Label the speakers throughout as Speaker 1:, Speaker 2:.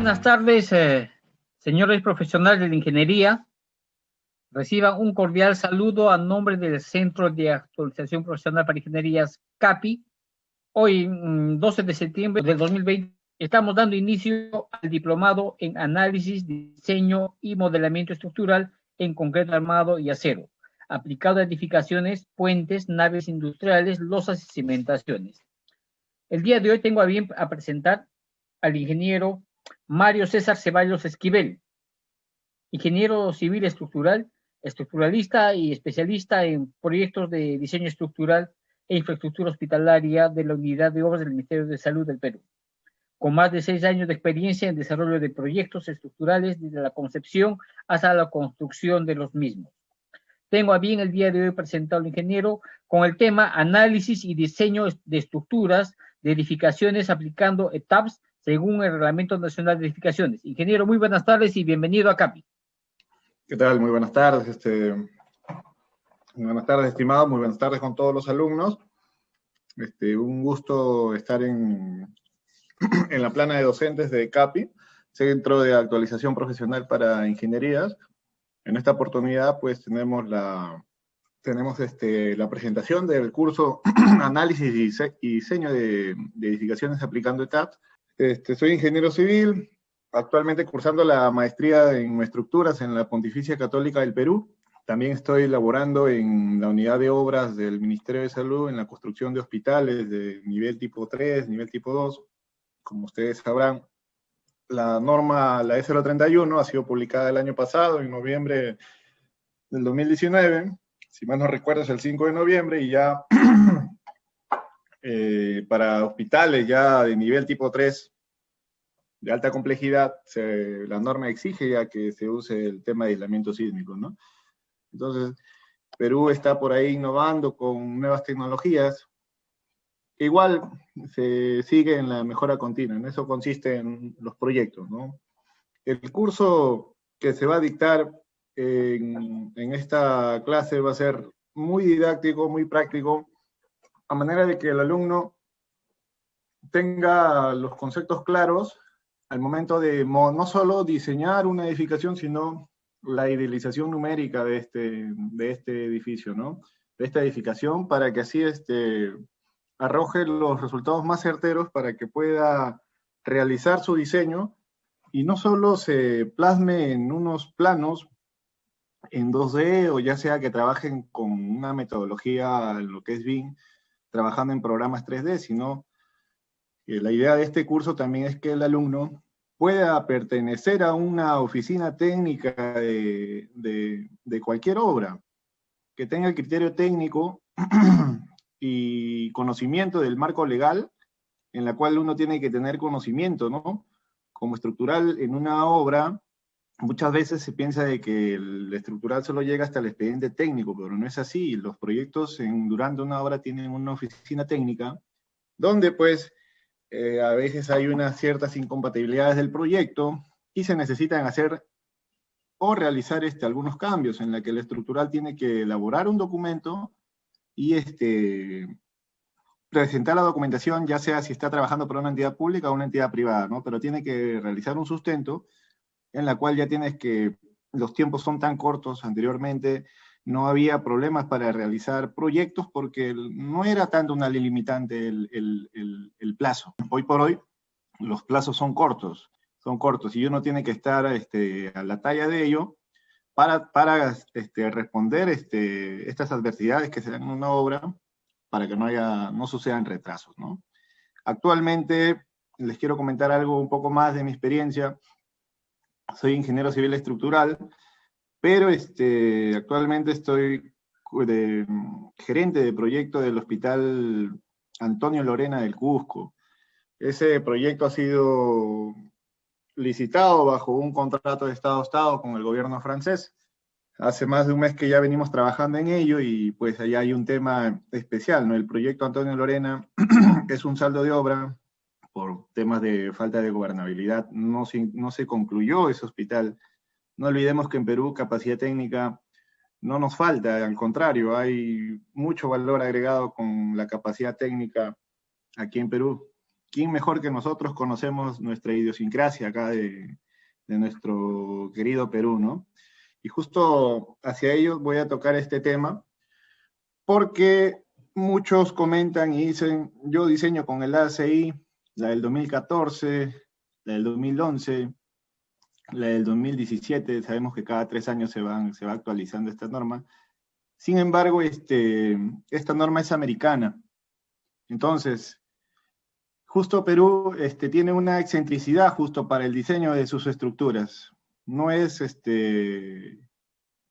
Speaker 1: buenas tardes, señores profesionales de la ingeniería. Reciban un cordial saludo a nombre del Centro de Actualización Profesional para Ingenierías CAPI. Hoy, 12 de septiembre del 2020, estamos dando inicio al diplomado en Análisis, Diseño y Modelamiento Estructural en concreto armado y acero, aplicado a edificaciones, puentes, naves industriales, losas y cimentaciones. El día de hoy tengo a bien a presentar al ingeniero Mario César Ceballos Esquivel, ingeniero civil estructural, estructuralista y especialista en proyectos de diseño estructural e infraestructura hospitalaria de la Unidad de Obras del Ministerio de Salud del Perú, con más de 6 años de experiencia en desarrollo de proyectos estructurales desde la concepción hasta la construcción de los mismos. Tengo a bien el día de hoy presentar al ingeniero con el tema análisis y diseño de estructuras de edificaciones aplicando ETABS según el Reglamento Nacional de Edificaciones. Ingeniero, muy buenas tardes y bienvenido a CAPI.
Speaker 2: ¿Qué tal? Muy buenas tardes. Muy buenas tardes, estimados. Muy buenas tardes con todos los alumnos. Un gusto estar en la plana de docentes de CAPI, Centro de Actualización Profesional para Ingenierías. En esta oportunidad, pues, tenemos la presentación del curso Análisis y Diseño de Edificaciones aplicando ETABS. Soy ingeniero civil, actualmente cursando la maestría en estructuras en la Pontificia Católica del Perú. También estoy laborando en la unidad de obras del Ministerio de Salud en la construcción de hospitales de nivel tipo 3, nivel tipo 2. Como ustedes sabrán, la norma, la E031, ha sido publicada el año pasado, en noviembre del 2019. Si mal no recuerdo, es el 5 de noviembre, y ya para hospitales ya de nivel tipo 3, de alta complejidad, la norma exige ya que se use el tema de aislamiento sísmico, ¿no? Entonces, Perú está por ahí innovando con nuevas tecnologías. Igual se sigue en la mejora continua, en eso consisten los proyectos, ¿no? El curso que se va a dictar en esta clase va a ser muy didáctico, muy práctico, a manera de que el alumno tenga los conceptos claros al momento de no solo diseñar una edificación, sino la idealización numérica de este edificio, ¿no? De esta edificación, para que así arroje los resultados más certeros para que pueda realizar su diseño y no solo se plasme en unos planos en 2D, o ya sea que trabajen con una metodología, lo que es BIM, trabajando en programas 3D, sino que la idea de este curso también es que el alumno pueda pertenecer a una oficina técnica de cualquier obra, que tenga el criterio técnico y conocimiento del marco legal, en la cual uno tiene que tener conocimiento, ¿no? Como estructural en una obra, muchas veces se piensa de que el estructural solo llega hasta el expediente técnico, pero no es así. Los proyectos durante una obra tienen una oficina técnica, donde pues a veces hay unas ciertas incompatibilidades del proyecto y se necesitan hacer o realizar algunos cambios en la que el estructural tiene que elaborar un documento y presentar la documentación, ya sea si está trabajando para una entidad pública o una entidad privada, ¿no? Pero tiene que realizar un sustento en la cual ya tienes que, los tiempos son tan cortos. Anteriormente no había problemas para realizar proyectos porque no era tanto una limitante el plazo. Hoy por hoy los plazos son cortos y uno tiene que estar a la talla de ello para responder estas adversidades que se dan en una obra, para que no sucedan retrasos, ¿no? Actualmente les quiero comentar algo un poco más de mi experiencia. Soy ingeniero civil estructural, pero actualmente estoy gerente de proyecto del Hospital Antonio Lorena del Cusco. Ese proyecto ha sido licitado bajo un contrato de Estado a Estado con el gobierno francés. Hace más de un mes que ya venimos trabajando en ello, y pues allá hay un tema especial, ¿no? El proyecto Antonio Lorena es un saldo de obra. Por temas de falta de gobernabilidad no se concluyó ese hospital. No olvidemos que en Perú capacidad técnica no nos falta, al contrario, hay mucho valor agregado con la capacidad técnica aquí en Perú. ¿quién mejor que nosotros conocemos nuestra idiosincrasia acá de nuestro querido Perú, ¿no? Y justo hacia ellos voy a tocar este tema, porque muchos comentan y dicen, yo diseño con el ACI, la del 2014, la del 2011, la del 2017, sabemos que cada 3 años se va actualizando esta norma. Sin embargo, esta norma es americana. Entonces, justo Perú tiene una excentricidad justo para el diseño de sus estructuras. No es,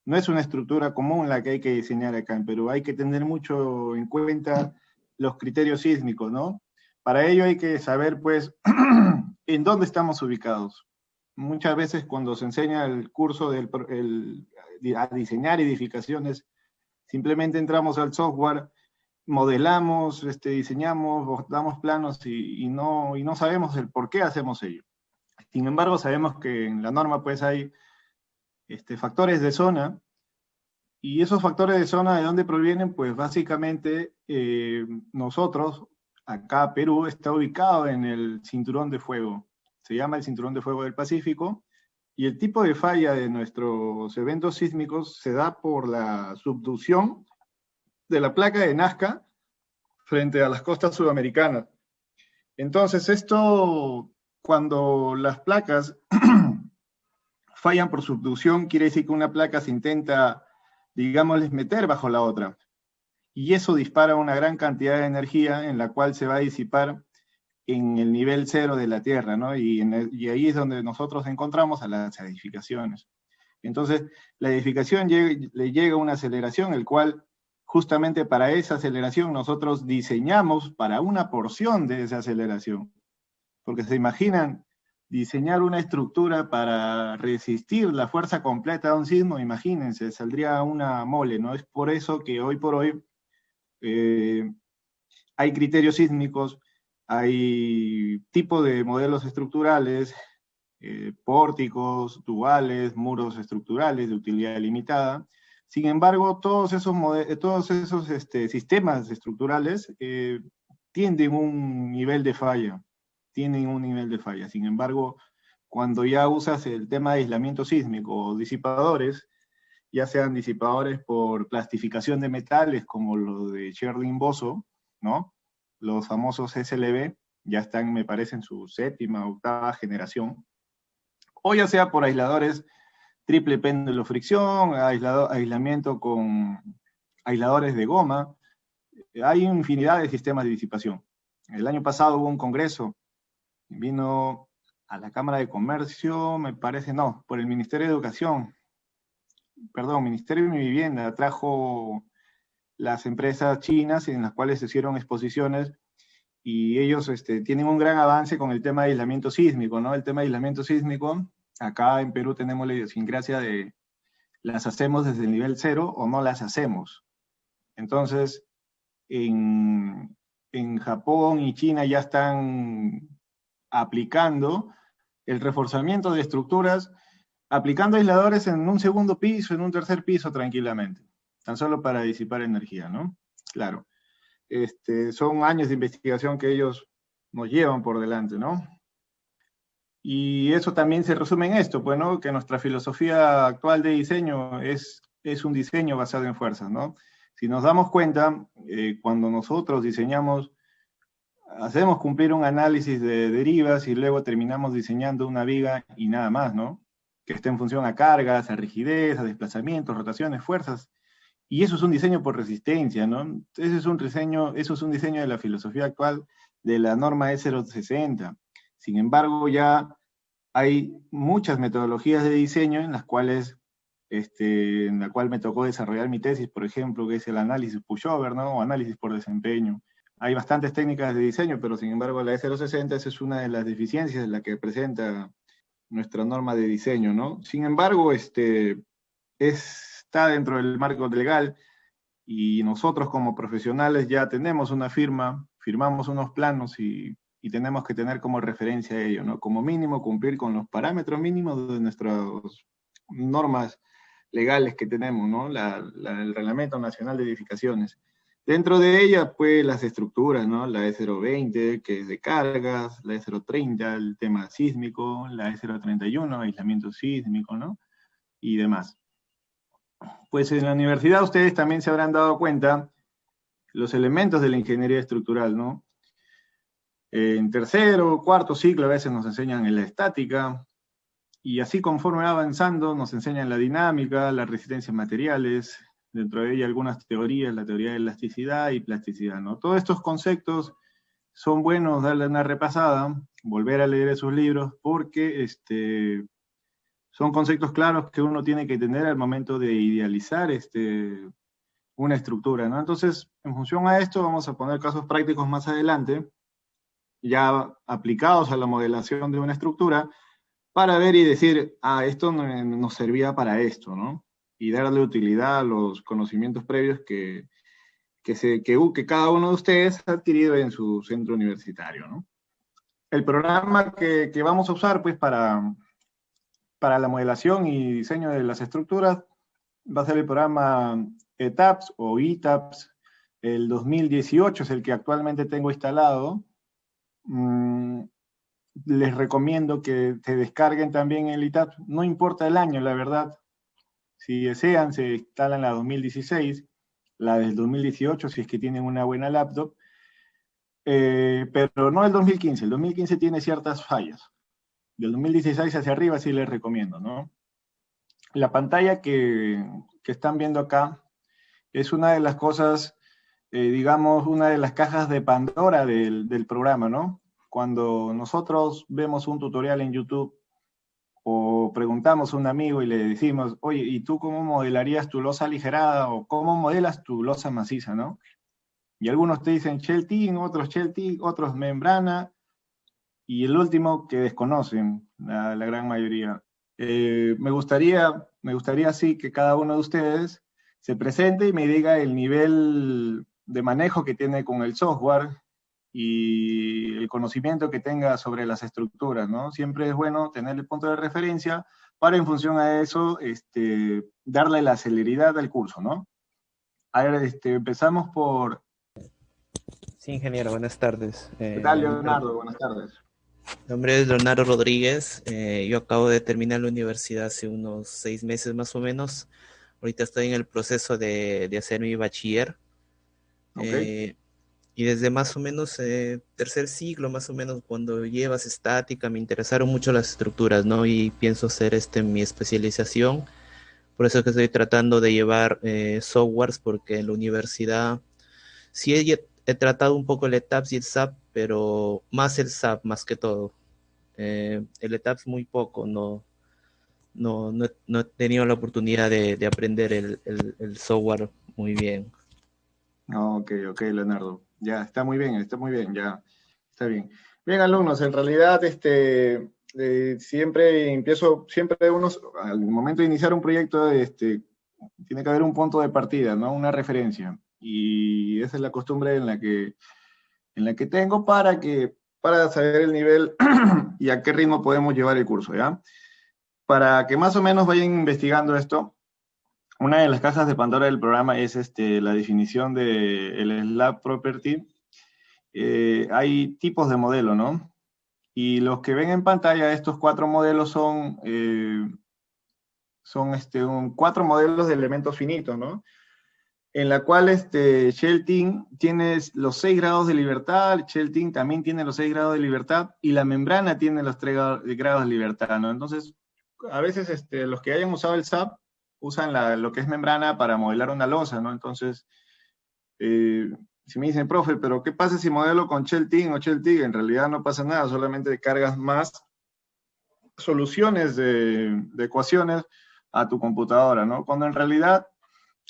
Speaker 2: no es una estructura común la que hay que diseñar acá en Perú. Hay que tener mucho en cuenta los criterios sísmicos, ¿no? Para ello hay que saber, pues, en dónde estamos ubicados. Muchas veces cuando se enseña el curso a diseñar edificaciones, simplemente entramos al software, modelamos, diseñamos, damos planos y no sabemos el por qué hacemos ello. Sin embargo, sabemos que en la norma pues hay factores de zona, y esos factores de zona, ¿de dónde provienen? Pues básicamente nosotros, acá Perú, está ubicado en el cinturón de fuego. Se llama el cinturón de fuego del Pacífico, y el tipo de falla de nuestros eventos sísmicos se da por la subducción de la placa de Nazca frente a las costas sudamericanas. Entonces, esto, cuando las placas fallan por subducción, quiere decir que una placa se intenta, digámosles, meter bajo la otra. Y eso dispara una gran cantidad de energía en la cual se va a disipar en el nivel cero de la Tierra, ¿no? Y ahí es donde nosotros encontramos a las edificaciones. Entonces, la edificación le llega una aceleración, el cual justamente para esa aceleración nosotros diseñamos para una porción de esa aceleración. Porque se imaginan diseñar una estructura para resistir la fuerza completa de un sismo, imagínense, saldría una mole, ¿no? Es por eso que hoy por hoy hay criterios sísmicos, hay tipo de modelos estructurales, pórticos, tubales, muros estructurales de utilidad limitada. Sin embargo, todos esos sistemas estructurales tienen un nivel de falla. Sin embargo, cuando ya usas el tema de aislamiento sísmico o disipadores, ya sean disipadores por plastificación de metales, como los de Sherling-Bosso, ¿no? Los famosos SLB, ya están, me parece, en su 7ª o 8ª generación, o ya sea por aisladores triple péndulo fricción, aislamiento con aisladores de goma. Hay infinidad de sistemas de disipación. El año pasado hubo un congreso, vino a la Cámara de Comercio, me parece, no, por el Ministerio de Educación, perdón, Ministerio de Vivienda, trajo las empresas chinas en las cuales se hicieron exposiciones, y ellos tienen un gran avance con el tema de aislamiento sísmico, ¿no? El tema de aislamiento sísmico, acá en Perú tenemos la idiosincrasia de las hacemos desde el nivel 0 o no las hacemos. Entonces, en Japón y China ya están aplicando el reforzamiento de estructuras, aplicando aisladores en un 2º piso, en un 3er piso tranquilamente, tan solo para disipar energía, ¿no? Claro. Son años de investigación que ellos nos llevan por delante, ¿no? Y eso también se resume en esto, pues, ¿no? Que nuestra filosofía actual de diseño es un diseño basado en fuerzas, ¿no? Si nos damos cuenta, cuando nosotros diseñamos, hacemos cumplir un análisis de derivas y luego terminamos diseñando una viga y nada más, ¿no? Que esté en función a cargas, a rigidez, a desplazamientos, rotaciones, fuerzas. Y eso es un diseño por resistencia, ¿no? Eso es un diseño de la filosofía actual de la norma E060. Sin embargo, ya hay muchas metodologías de diseño en las cuales, en la cual me tocó desarrollar mi tesis, por ejemplo, que es el análisis pushover, ¿no? O análisis por desempeño. Hay bastantes técnicas de diseño, pero sin embargo la E060 esa es una de las deficiencias de la que presenta nuestra norma de diseño, ¿no? Sin embargo, está dentro del marco legal, y nosotros como profesionales ya tenemos una firma, firmamos unos planos y tenemos que tener como referencia ello, ¿no? Como mínimo cumplir con los parámetros mínimos de nuestras normas legales que tenemos, ¿no? El Reglamento Nacional de Edificaciones. Dentro de ella, pues, las estructuras, ¿no? La E020, que es de cargas, la E030, el tema sísmico, la E031, aislamiento sísmico, ¿no? Y demás. Pues en la universidad ustedes también se habrán dado cuenta los elementos de la ingeniería estructural, ¿no? En tercero, cuarto ciclo a veces nos enseñan en la estática, y así conforme va avanzando nos enseñan la dinámica, las resistencias materiales, dentro de ella algunas teorías, la teoría de elasticidad y plasticidad, ¿no? Todos estos conceptos son buenos darle una repasada, volver a leer esos libros, porque son conceptos claros que uno tiene que tener al momento de idealizar una estructura, ¿no? Entonces, en función a esto, vamos a poner casos prácticos más adelante, ya aplicados a la modelación de una estructura, para ver y decir, ah, esto nos servía para esto, ¿no? Y darle utilidad a los conocimientos previos que cada uno de ustedes ha adquirido en su centro universitario, ¿no? El programa que vamos a usar, pues, para la modelación y diseño de las estructuras va a ser el programa ETAPS o ETAPS. El 2018 es el que actualmente tengo instalado. Les recomiendo que se descarguen también el ETAPS. No importa el año, la verdad. Si desean, se instalan la 2016, la del 2018, si es que tienen una buena laptop. Pero no el 2015. El 2015 tiene ciertas fallas. Del 2016 hacia arriba sí les recomiendo, ¿no? La pantalla que están viendo acá es una de las cosas, digamos, una de las cajas de Pandora del programa, ¿no? Cuando nosotros vemos un tutorial en YouTube o preguntamos a un amigo y le decimos, oye, ¿y tú cómo modelarías tu losa aligerada o cómo modelas tu losa maciza, ¿no? Y algunos te dicen Shell-Team, otros Shell-Team, otros membrana, y el último que desconocen, la gran mayoría. Me gustaría sí que cada uno de ustedes se presente y me diga el nivel de manejo que tiene con el software y el conocimiento que tenga sobre las estructuras, ¿no? Siempre es bueno tener el punto de referencia para, en función a eso, darle la celeridad al curso, ¿no? A ver, empezamos por...
Speaker 3: Sí, ingeniero, buenas tardes.
Speaker 2: ¿Qué tal, Leonardo? Buenas tardes.
Speaker 3: Mi nombre es Leonardo Rodríguez. Yo acabo de terminar la universidad hace unos 6 meses más o menos. Ahorita estoy en el proceso de hacer mi bachiller.
Speaker 2: Okay.
Speaker 3: Y desde más o menos tercer ciclo, más o menos, cuando llevas estática, me interesaron mucho las estructuras, ¿no? Y pienso hacer mi especialización. Por eso es que estoy tratando de llevar softwares, porque en la universidad sí he tratado un poco el ETAPS y el SAP, pero más el SAP, más que todo. El ETAPS muy poco, no he tenido la oportunidad de aprender el software muy bien.
Speaker 2: Ok, Leonardo. Ya, está muy bien, ya, está bien. Bien, alumnos, en realidad, siempre al momento de iniciar un proyecto, tiene que haber un punto de partida, ¿no? Una referencia. Y esa es la costumbre en la que tengo para saber el nivel y a qué ritmo podemos llevar el curso, ¿ya? Para que más o menos vayan investigando esto, una de las cajas de Pandora del programa es la definición del slab property. Hay tipos de modelo, ¿no? Y los que ven en pantalla, estos 4 modelos son 4 modelos de elementos finitos, ¿no? En la cual Shell-Team tiene los 6 grados de libertad, Shell-Team también tiene los 6 grados de libertad, y la membrana tiene los 3 grados de libertad, ¿no? Entonces, a veces los que hayan usado el SAP usan lo que es membrana para modelar una losa, ¿no? Entonces, si me dicen, profe, pero ¿qué pasa si modelo con Shell-Team o Shell-Team? En realidad no pasa nada, solamente cargas más soluciones de ecuaciones a tu computadora, ¿no? Cuando en realidad,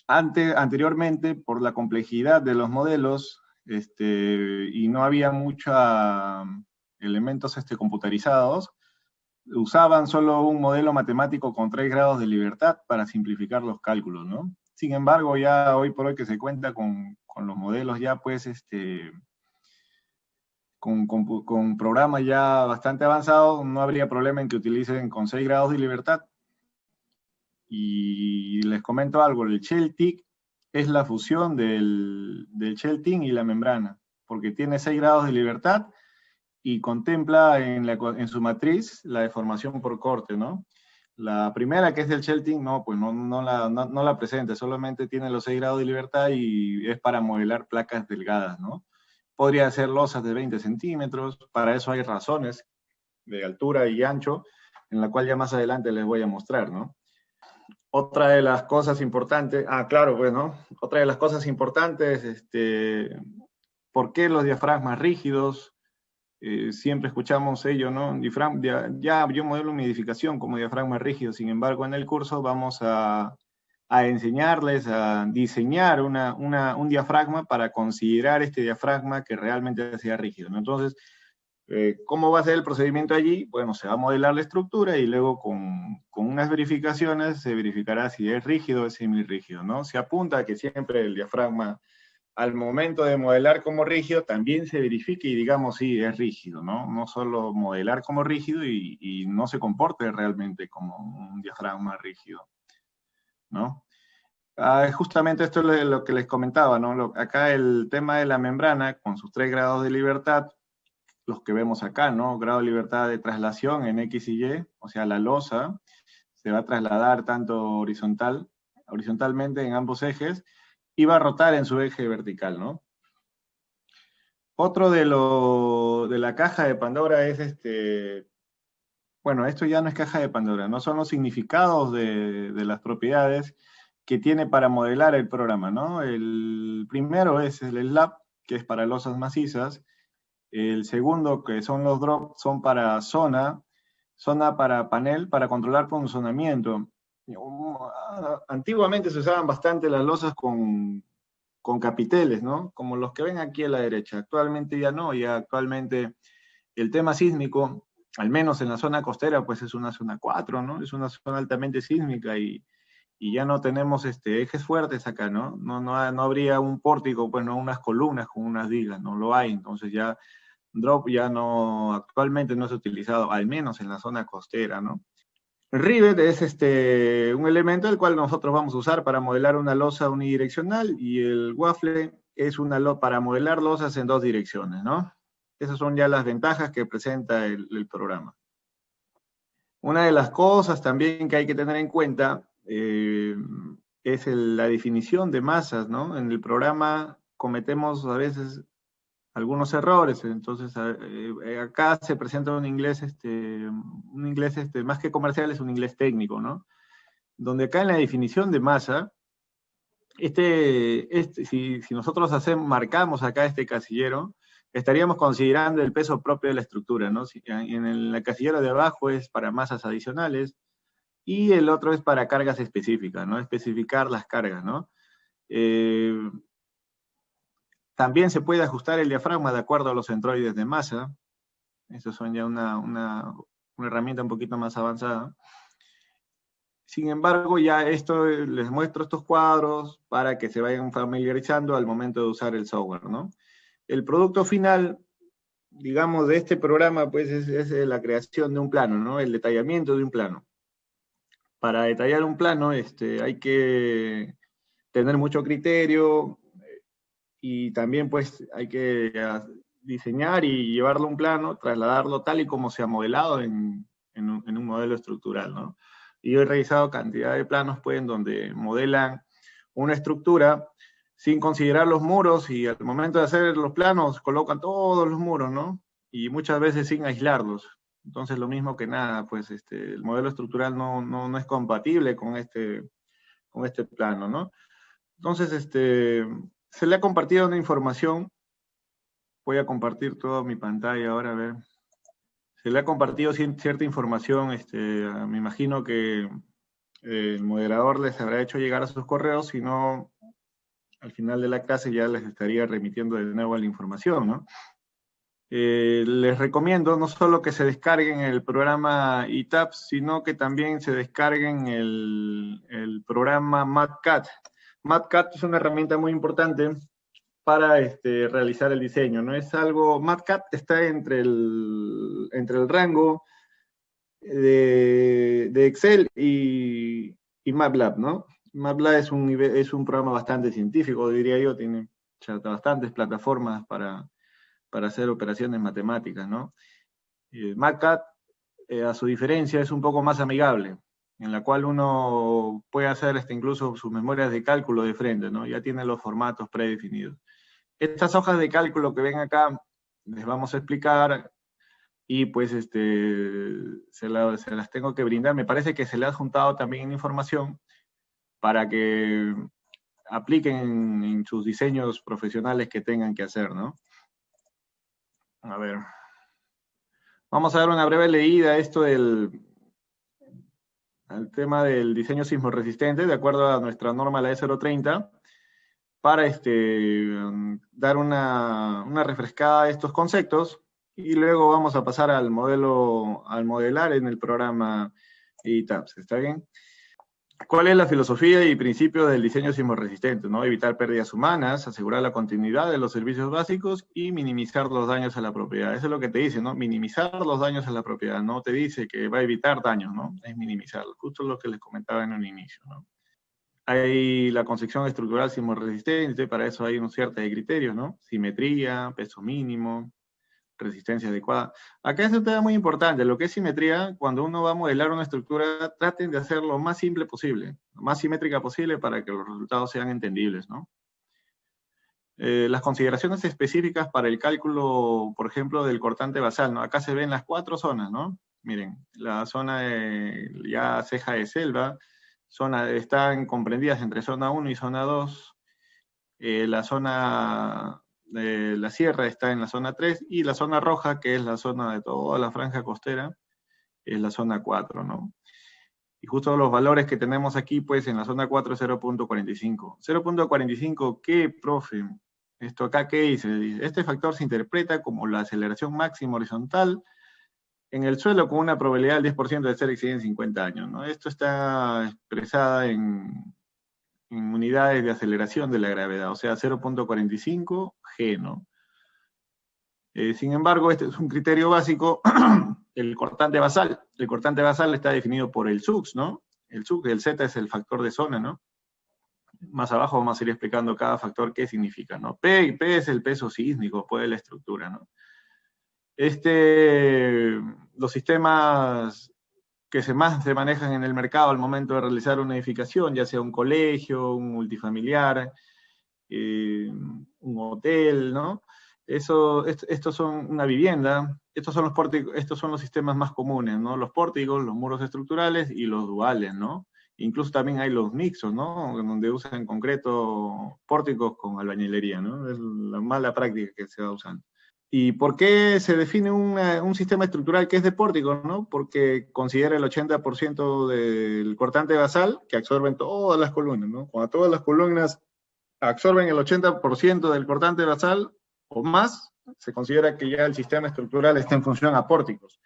Speaker 2: anteriormente, por la complejidad de los modelos, y no había muchos elementos computarizados, usaban solo un modelo matemático con 3 grados de libertad para simplificar los cálculos, ¿no? Sin embargo, ya hoy por hoy que se cuenta con los modelos ya pues con programas ya bastante avanzados, no habría problema en que utilicen con 6 grados de libertad. Y les comento algo, el Shell-Team es la fusión del shelting y la membrana, porque tiene 6 grados de libertad y contempla en su matriz la deformación por corte, ¿no? La primera, que es del shelting, no, pues no la presenta, solamente tiene los 6 grados de libertad y es para modelar placas delgadas, ¿no? Podría ser losas de 20 centímetros, para eso hay razones de altura y ancho, en la cual ya más adelante les voy a mostrar, ¿no? Otra de las cosas importantes, claro, bueno, otra de las cosas importantes, ¿por qué los diafragmas rígidos? Siempre escuchamos ello, ¿no? Ya yo modelo mi edificación como diafragma rígido, sin embargo, en el curso vamos a enseñarles a diseñar un diafragma para considerar este diafragma que realmente sea rígido, ¿no? Entonces, ¿cómo va a ser el procedimiento allí? Bueno, se va a modelar la estructura y luego con unas verificaciones se verificará si es rígido o es semirrígido, ¿no? Se apunta a que siempre el diafragma, al momento de modelar como rígido, también se verifique y digamos si es rígido, ¿no? No solo modelar como rígido y no se comporte realmente como un diafragma rígido, ¿no? Justamente esto es lo que les comentaba, ¿no? Acá el tema de la membrana, con sus 3 grados de libertad, los que vemos acá, ¿no? Grado de libertad de traslación en X y Y, o sea, la losa se va a trasladar tanto horizontalmente en ambos ejes, y va a rotar en su eje vertical, ¿no? Otro de la caja de Pandora es bueno, esto ya no es caja de Pandora, no son los significados de las propiedades que tiene para modelar el programa, ¿no? El primero es el SLAP, que es para losas macizas. El segundo, que son los drops, son para zona para panel, para controlar funcionamiento. Antiguamente se usaban bastante las losas con capiteles, ¿no? Como los que ven aquí a la derecha. Actualmente ya no, ya actualmente el tema sísmico, al menos en la zona costera, pues es una zona 4, ¿no? Es una zona altamente sísmica y ya no tenemos ejes fuertes acá, ¿no? No habría un pórtico, pues no unas columnas con unas vigas, no lo hay, entonces ya drop ya no, actualmente no es utilizado, al menos en la zona costera, ¿no? El rivet es un elemento el cual nosotros vamos a usar para modelar una losa unidireccional y el waffle es para modelar losas en 2 direcciones, ¿no? Esas son ya las ventajas que presenta el programa. Una de las cosas también que hay que tener en cuenta es la definición de masas, ¿no? En el programa cometemos a veces algunos errores, entonces acá se presenta un inglés más que comercial, es un inglés técnico, ¿no? Donde acá en la definición de masa, si nosotros marcamos acá este casillero, estaríamos considerando el peso propio de la estructura, ¿no? En el casillero de abajo es para masas adicionales y el otro es para cargas específicas, ¿no? Especificar las cargas, ¿no? También se puede ajustar el diafragma de acuerdo a los centroides de masa. Esas son ya una herramienta un poquito más avanzada. Sin embargo, ya les muestro estos cuadros para que se vayan familiarizando al momento de usar el software, ¿no? El producto final, digamos, de este programa, pues es la creación de un plano, ¿no? El detallamiento de un plano. Para detallar un plano, hay que tener mucho criterio y también, pues, hay que diseñar y llevarlo a un plano, trasladarlo tal y como se ha modelado en un modelo estructural, ¿no? Y yo he revisado cantidad de planos, pues, en donde modelan una estructura sin considerar los muros y al momento de hacer los planos colocan todos los muros, ¿no? Y muchas veces sin aislarlos. Entonces, lo mismo que nada, pues, el modelo estructural no es compatible con este plano, ¿no? Entonces, se le ha compartido una información. Voy a compartir toda mi pantalla ahora, a ver. Se le ha compartido cierta información, me imagino que el moderador les habrá hecho llegar a sus correos, si no, al final de la clase ya les estaría remitiendo de nuevo la información, ¿no? Les recomiendo no solo que se descarguen el programa ETABS, sino que también se descarguen el programa MatCat. MatCat es una herramienta muy importante para realizar el diseño, ¿no? Es algo, MatCat está entre el rango de Excel y MATLAB, ¿no? MATLAB es un programa bastante científico, diría yo, tiene bastantes plataformas para hacer operaciones matemáticas, ¿no? MATCAD, a su diferencia, es un poco más amigable, en la cual uno puede hacer incluso sus memorias de cálculo de frente, ¿no? Ya tiene los formatos predefinidos. Estas hojas de cálculo que ven acá, les vamos a explicar, y pues se las tengo que brindar. Me parece que se le ha juntado también información para que apliquen en sus diseños profesionales que tengan que hacer, ¿no? A ver. Vamos a dar una breve leída a esto al tema del diseño sismorresistente, de acuerdo a nuestra norma, la E030, para dar una refrescada a estos conceptos, y luego vamos a pasar al modelar en el programa EITAPS, ¿está bien? ¿Cuál es la filosofía y principio del diseño sismorresistente? ¿No? Evitar pérdidas humanas, asegurar la continuidad de los servicios básicos y minimizar los daños a la propiedad. Eso es lo que te dice, ¿no? Minimizar los daños a la propiedad. No te dice que va a evitar daños, ¿no? Es minimizarlos. Justo lo que les comentaba en un inicio, ¿no? Hay la concepción estructural sismorresistente, para eso hay una cierta de criterios, ¿no? Simetría, peso mínimo, resistencia adecuada. Acá es un tema muy importante, lo que es simetría. Cuando uno va a modelar una estructura, traten de hacer lo más simple posible, lo más simétrica posible para que los resultados sean entendibles, ¿no? Las consideraciones específicas para el cálculo, por ejemplo, del cortante basal, ¿no? Acá se ven las 4 zonas, ¿no? Miren, la zona ya ceja de selva, están comprendidas entre zona 1 y zona 2, la zona de la sierra está en la zona 3, y la zona roja, que es la zona de toda la franja costera, es la zona 4, ¿no? Y justo los valores que tenemos aquí, pues en la zona 4 es 0.45. 0.45, ¿qué, profe? ¿Esto acá qué dice? Este factor se interpreta como la aceleración máxima horizontal en el suelo con una probabilidad del 10% de ser exceedida en 50 años, ¿no? Esto está expresada en unidades de aceleración de la gravedad, o sea, 0.45 G, ¿no? Sin embargo, este es un criterio básico, el cortante basal. El cortante basal está definido por el SUX, ¿no? El SUX, el Z es el factor de zona, ¿no? Más abajo vamos a ir explicando cada factor qué significa, ¿no? P es el peso sísmico, P de la estructura, ¿no? Los sistemas que más se manejan en el mercado al momento de realizar una edificación, ya sea un colegio, un multifamiliar, un hotel, ¿no? Estos son una vivienda, estos son los sistemas más comunes, ¿no? Los pórticos, los muros estructurales y los duales, ¿no? Incluso también hay los mixtos, ¿no? Donde usan en concreto pórticos con albañilería, ¿no? Es la mala práctica que se va usando. ¿Y por qué se define un sistema estructural que es de pórtico, ¿no? Porque considera el 80% del cortante basal que absorben todas las columnas, ¿no? Cuando todas las columnas absorben el 80% del cortante basal o más, se considera que ya el sistema estructural está en función a pórticos.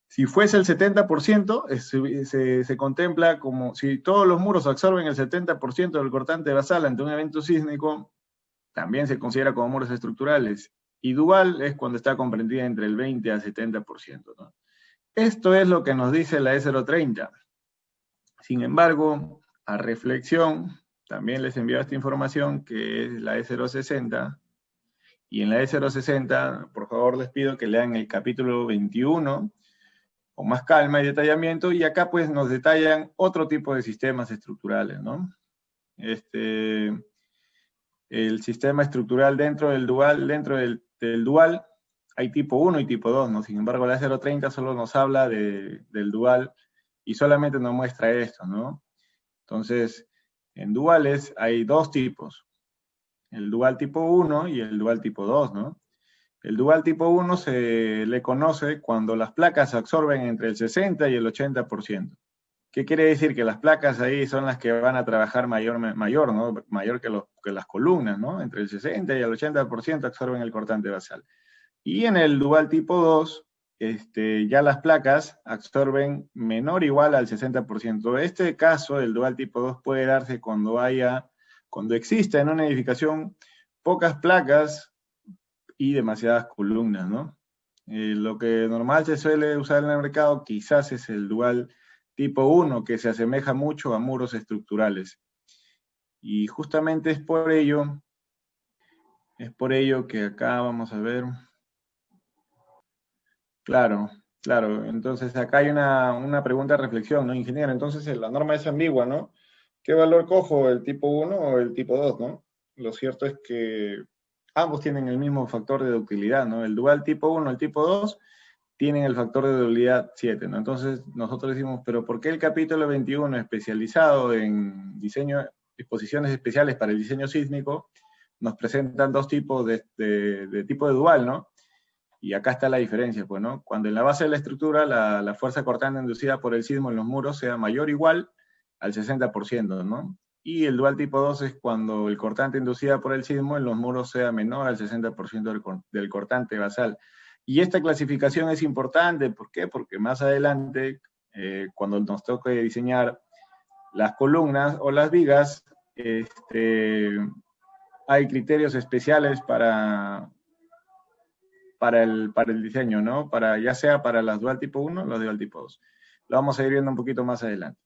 Speaker 2: Si fuese el 70%, se contempla como si todos los muros absorben el 70% del cortante basal ante un evento sísmico, también se considera como muros estructurales. Y dual es cuando está comprendida entre el 20 al 70%, ¿no? Esto es lo que nos dice la E030. Sin embargo, a reflexión, también les envío esta información que es la E060, y en la E060, por favor les pido que lean el capítulo 21 con más calma y detallamiento, y acá pues nos detallan otro tipo de sistemas estructurales, ¿no? El sistema estructural dentro del dual, hay tipo 1 y tipo 2, ¿no? Sin embargo, la E030 solo nos habla del dual y solamente nos muestra esto, ¿no? Entonces, en duales hay 2 tipos, el dual tipo 1 y el dual tipo 2, ¿no? El dual tipo 1 se le conoce cuando las placas absorben entre el 60 y el 80%. ¿Qué quiere decir? Que las placas ahí son las que van a trabajar mayor, ¿no? Mayor que las columnas, ¿no? Entre el 60 y el 80% absorben el cortante basal. Y en el dual tipo 2, ya las placas absorben menor o igual al 60%. Este caso, el dual tipo 2, puede darse cuando exista en una edificación pocas placas y demasiadas columnas, ¿no? Lo que normal se suele usar en el mercado quizás es el dual tipo 1, que se asemeja mucho a muros estructurales. Y justamente es por ello que acá vamos a ver. Claro, claro. Entonces acá hay una pregunta de reflexión, ¿no, ingeniero? Entonces la norma es ambigua, ¿no? ¿Qué valor cojo, el tipo 1 o el tipo 2, no? Lo cierto es que ambos tienen el mismo factor de ductilidad, ¿no? El dual tipo 1, el tipo 2, tienen el factor de ductilidad 7, ¿no? Entonces nosotros decimos, pero ¿por qué el capítulo 21 especializado en diseño, exposiciones especiales para el diseño sísmico, nos presentan dos tipos de tipo de dual, ¿no? Y acá está la diferencia, pues, ¿no? Cuando en la base de la estructura la fuerza cortante inducida por el sismo en los muros sea mayor o igual al 60%, ¿no? Y el dual tipo 2 es cuando el cortante inducida por el sismo en los muros sea menor al 60% del cortante basal. Y esta clasificación es importante, ¿por qué? Porque más adelante, cuando nos toque diseñar las columnas o las vigas, hay criterios especiales para el diseño, ¿no? Ya sea para las dual tipo 1 o las dual tipo 2. Lo vamos a ir viendo un poquito más adelante.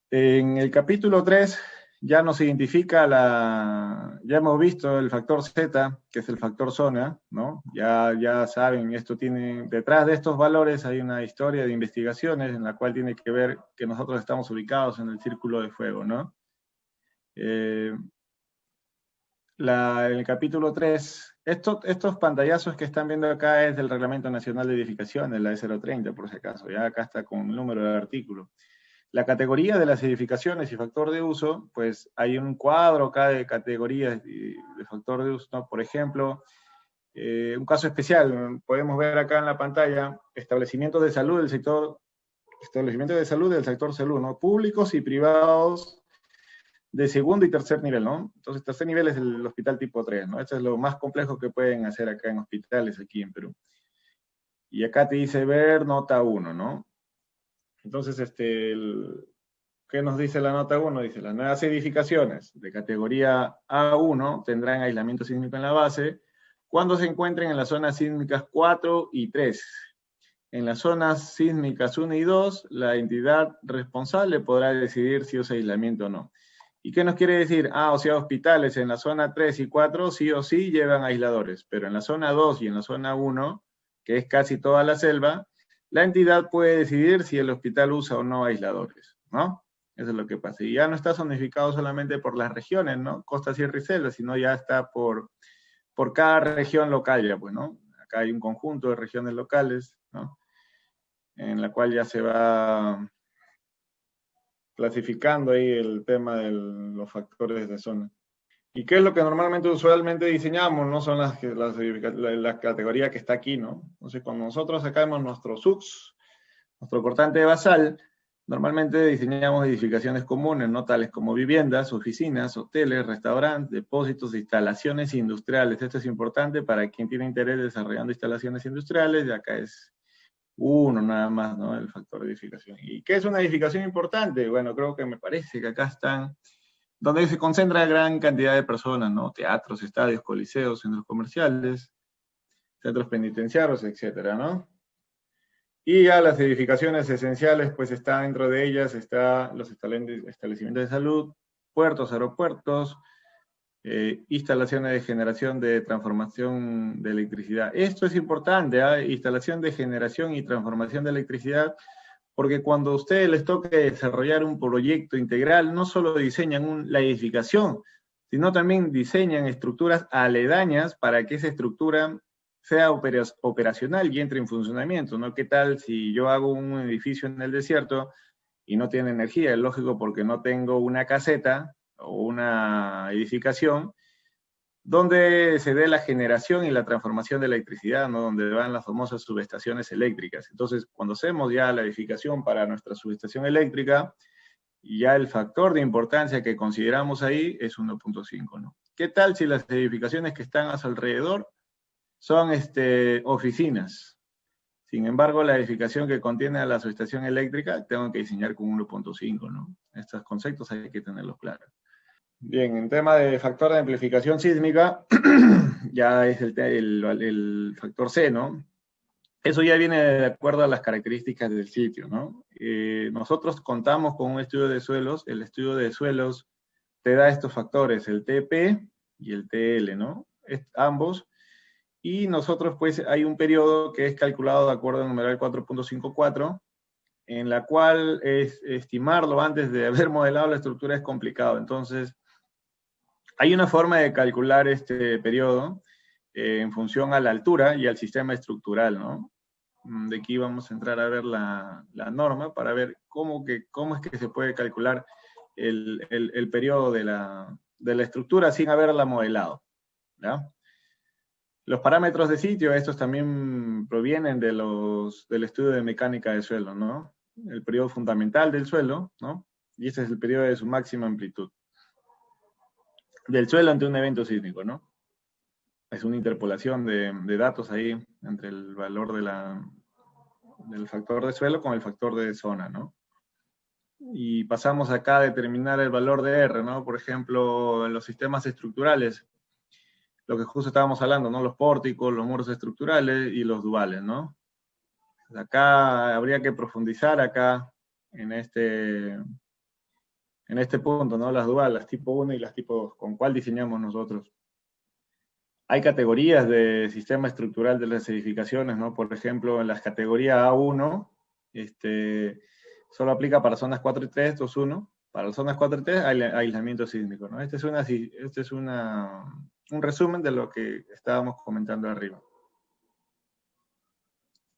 Speaker 2: En el capítulo 3 ya nos identifica ya hemos visto el factor Z, que es el factor zona, ¿no? Ya saben, detrás de estos valores hay una historia de investigaciones en la cual tiene que ver que nosotros estamos ubicados en el círculo de fuego, ¿no? En el capítulo 3, estos pantallazos que están viendo acá es del Reglamento Nacional de Edificaciones, la E030, por si acaso, ya acá está con el número de artículo. La categoría de las edificaciones y factor de uso, pues hay un cuadro acá de categorías de factor de uso, ¿no? Por ejemplo, un caso especial, podemos ver acá en la pantalla, establecimientos de salud del sector salud, ¿no? Públicos y privados de segundo y tercer nivel, ¿no? Entonces, tercer nivel es el hospital tipo 3, ¿no? Esto es lo más complejo que pueden hacer acá en hospitales, aquí en Perú. Y acá te dice ver nota 1, ¿no? Entonces, ¿qué nos dice la nota 1? Dice, las nuevas edificaciones de categoría A1 tendrán aislamiento sísmico en la base cuando se encuentren en las zonas sísmicas 4 y 3. En las zonas sísmicas 1 y 2, la entidad responsable podrá decidir si usa aislamiento o no. ¿Y qué nos quiere decir? O sea, hospitales en la zona 3 y 4 sí o sí llevan aisladores, pero en la zona 2 y en la zona 1, que es casi toda la selva, la entidad puede decidir si el hospital usa o no aisladores, ¿no? Eso es lo que pasa. Y ya no está zonificado solamente por las regiones, ¿no? Costa, sierra y selva, sino ya está por cada región local, ya pues, ¿no? Acá hay un conjunto de regiones locales, ¿no? En la cual ya se va clasificando ahí el tema de los factores de zona. ¿Y qué es lo que normalmente, usualmente diseñamos? No son la categoría que está aquí, ¿no? Entonces, cuando nosotros sacamos nuestro SUX, nuestro cortante basal, normalmente diseñamos edificaciones comunes, ¿no? Tales como viviendas, oficinas, hoteles, restaurantes, depósitos, instalaciones industriales. Esto es importante para quien tiene interés desarrollando instalaciones industriales, y acá es uno nada más, ¿no? El factor de edificación. ¿Y qué es una edificación importante? Bueno, creo que me parece que acá están, donde se concentra gran cantidad de personas, ¿no? Teatros, estadios, coliseos, centros comerciales, centros penitenciarios, etcétera, ¿no? Y ya las edificaciones esenciales, pues está dentro de ellas, está los establecimientos de salud, puertos, aeropuertos, instalaciones de generación de transformación de electricidad. Esto es importante, instalación de generación y transformación de electricidad, porque cuando a ustedes les toque desarrollar un proyecto integral, no solo diseñan la edificación, sino también diseñan estructuras aledañas para que esa estructura sea operacional y entre en funcionamiento, ¿no? ¿Qué tal si yo hago un edificio en el desierto y no tiene energía? Es lógico, porque no tengo una caseta o una edificación donde se dé la generación y la transformación de electricidad, ¿no? Donde van las famosas subestaciones eléctricas. Entonces, cuando hacemos ya la edificación para nuestra subestación eléctrica, ya el factor de importancia que consideramos ahí es 1.5, ¿no? ¿Qué tal si las edificaciones que están a su alrededor son oficinas? Sin embargo, la edificación que contiene a la subestación eléctrica tengo que diseñar con 1.5, ¿no? Estos conceptos hay que tenerlos claros. Bien, en tema de factor de amplificación sísmica, ya es el factor C, ¿no? Eso ya viene de acuerdo a las características del sitio, ¿no? Nosotros contamos con un estudio de suelos. El estudio de suelos te da estos factores, el TP y el TL, ¿no? Ambos. Y nosotros, pues, hay un periodo que es calculado de acuerdo al numeral 4.54, en la cual estimarlo antes de haber modelado la estructura es complicado. Entonces, hay una forma de calcular este periodo en función a la altura y al sistema estructural, ¿no? De aquí vamos a entrar a ver la norma para ver cómo es que se puede calcular el periodo de la estructura sin haberla modelado, ¿ya? Los parámetros de sitio, estos también provienen del estudio de mecánica de suelo, ¿no? El periodo fundamental del suelo, ¿no? Y este es el periodo de su máxima amplitud. Del suelo ante un evento sísmico, ¿no? Es una interpolación de datos ahí entre el valor del factor de suelo con el factor de zona, ¿no? Y pasamos acá a determinar el valor de R, ¿no? Por ejemplo, en los sistemas estructurales, lo que justo estábamos hablando, ¿no? Los pórticos, los muros estructurales y los duales, ¿no? Acá habría que profundizar acá en este punto, ¿no? Las duales, las tipo 1 y las tipo 2, ¿con cuál diseñamos nosotros? Hay categorías de sistema estructural de las edificaciones, ¿no? Por ejemplo, en las categorías A1, solo aplica para zonas 4 y 3, 2, 1. Para las zonas 4 y 3 hay aislamiento sísmico, ¿no? Este es un resumen de lo que estábamos comentando arriba.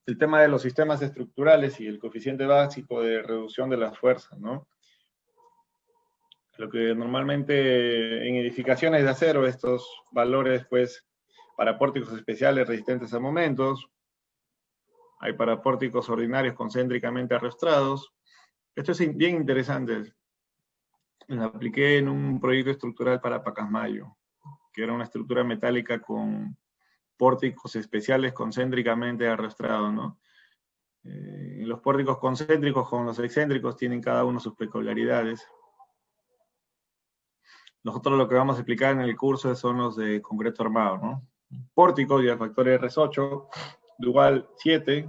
Speaker 2: El tema de los sistemas estructurales y el coeficiente básico de reducción de las fuerzas, ¿no? Lo que normalmente en edificaciones de acero, estos valores, pues, para pórticos especiales resistentes a momentos, hay para pórticos ordinarios concéntricamente arrastrados. Esto es bien interesante. Lo apliqué en un proyecto estructural para Pacasmayo, que era una estructura metálica con pórticos especiales concéntricamente arrastrados, ¿no? Los pórticos concéntricos con los excéntricos tienen cada uno sus peculiaridades. Nosotros lo que vamos a explicar en el curso son los de concreto armado, ¿no? Pórticos y el factor R8, dual 7,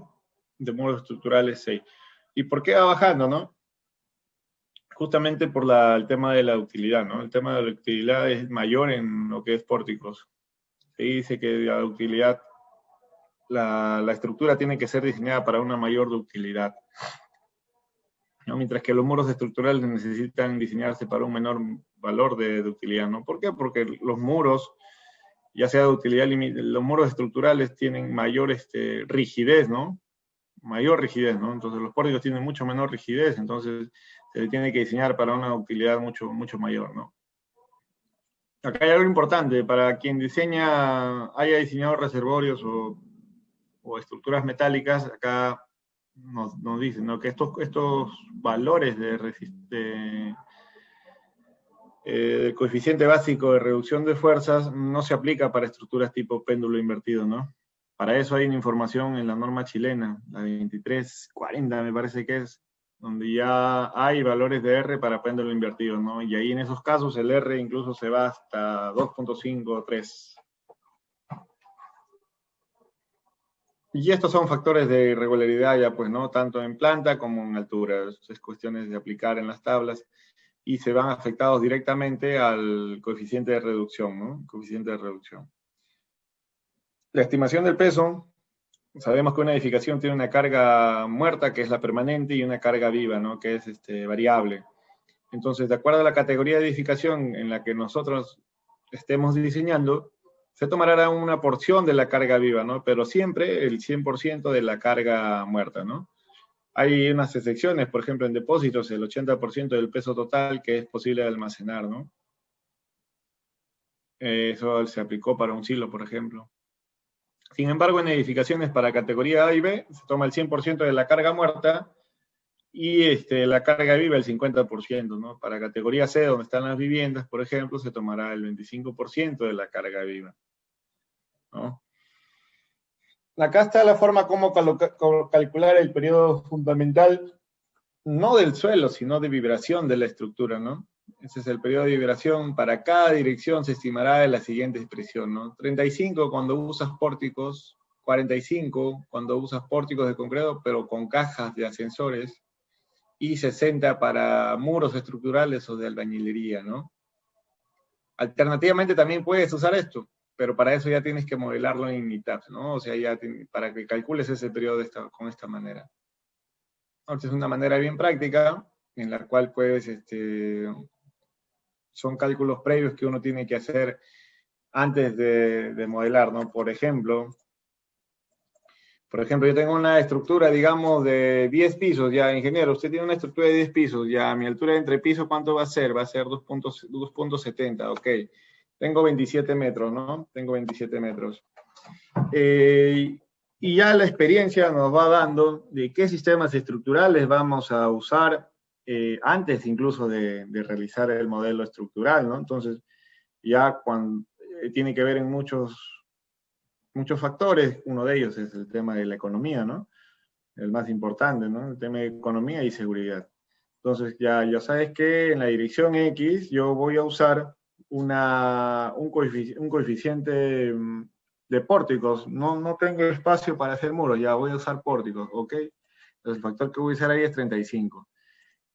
Speaker 2: de muros estructurales 6. ¿Y por qué va bajando, no? Justamente por el tema de la ductilidad, ¿no? El tema de la ductilidad es mayor en lo que es pórticos. Se dice que la ductilidad, la estructura tiene que ser diseñada para una mayor ductilidad, ¿no? Mientras que los muros estructurales necesitan diseñarse para un menor valor de ductilidad, ¿no? ¿Por qué? Porque los muros, ya sea de utilidad limitada, los muros estructurales tienen mayor rigidez, ¿no? Mayor rigidez, ¿no? Entonces los pórticos tienen mucho menor rigidez, entonces se le tiene que diseñar para una utilidad mucho, mucho mayor, ¿no? Acá hay algo importante, para quien haya diseñado reservorios o estructuras metálicas, acá nos dicen, ¿no? Que estos valores de coeficiente básico de reducción de fuerzas no se aplica para estructuras tipo péndulo invertido, ¿no? Para eso hay una información en la norma chilena, la 2340 me parece que es, donde ya hay valores de R para péndulo invertido, ¿no? Y ahí en esos casos el R incluso se va hasta 2.5 o 3. Y estos son factores de irregularidad ya, pues, ¿no? Tanto en planta como en altura. Es cuestiones de aplicar en las tablas y se van afectados directamente al coeficiente de reducción, ¿no? Coeficiente de reducción. La estimación del peso, sabemos que una edificación tiene una carga muerta, que es la permanente, y una carga viva, ¿no? Que es variable. Entonces, de acuerdo a la categoría de edificación en la que nosotros estemos diseñando, se tomará una porción de la carga viva, ¿no? Pero siempre el 100% de la carga muerta, ¿no? Hay unas excepciones, por ejemplo, en depósitos, el 80% del peso total que es posible almacenar, ¿no? Eso se aplicó para un silo, por ejemplo. Sin embargo, en edificaciones para categoría A y B, se toma el 100% de la carga muerta y la carga viva el 50%, ¿no? Para categoría C, donde están las viviendas, por ejemplo, se tomará el 25% de la carga viva, ¿no? Acá está la forma como calcular el periodo fundamental, no del suelo, sino de vibración de la estructura, ¿no? Ese es el periodo de vibración. Para cada dirección se estimará de la siguiente expresión, ¿no? 35 cuando usas pórticos 45 cuando usas pórticos de concreto, pero con cajas de ascensores, y 60 para muros estructurales o de albañilería, ¿no? Alternativamente también puedes usar esto, pero para eso ya tienes que modelarlo en MITAPS, ¿no? O sea, para que calcules ese periodo con esta manera. Entonces es una manera bien práctica en la cual puedes, son cálculos previos que uno tiene que hacer antes de modelar, ¿no? Por ejemplo, yo tengo una estructura, digamos, de 10 pisos, ya, ingeniero, usted tiene una estructura de 10 pisos, ya, mi altura de entrepiso, ¿cuánto va a ser? Va a ser 2.70, ok. Tengo 27 metros, ¿no? Tengo 27 metros. Y ya la experiencia nos va dando de qué sistemas estructurales vamos a usar antes incluso de realizar el modelo estructural, ¿no? Entonces, ya cuando tiene que ver en muchos factores, uno de ellos es el tema de la economía, ¿no? El más importante, ¿no? El tema de economía y seguridad. Entonces, ya sabes que en la dirección X yo voy a usar un coeficiente de pórticos. No tengo espacio para hacer muros, ya voy a usar pórticos, ¿ok? Entonces, el factor que voy a usar ahí es 35.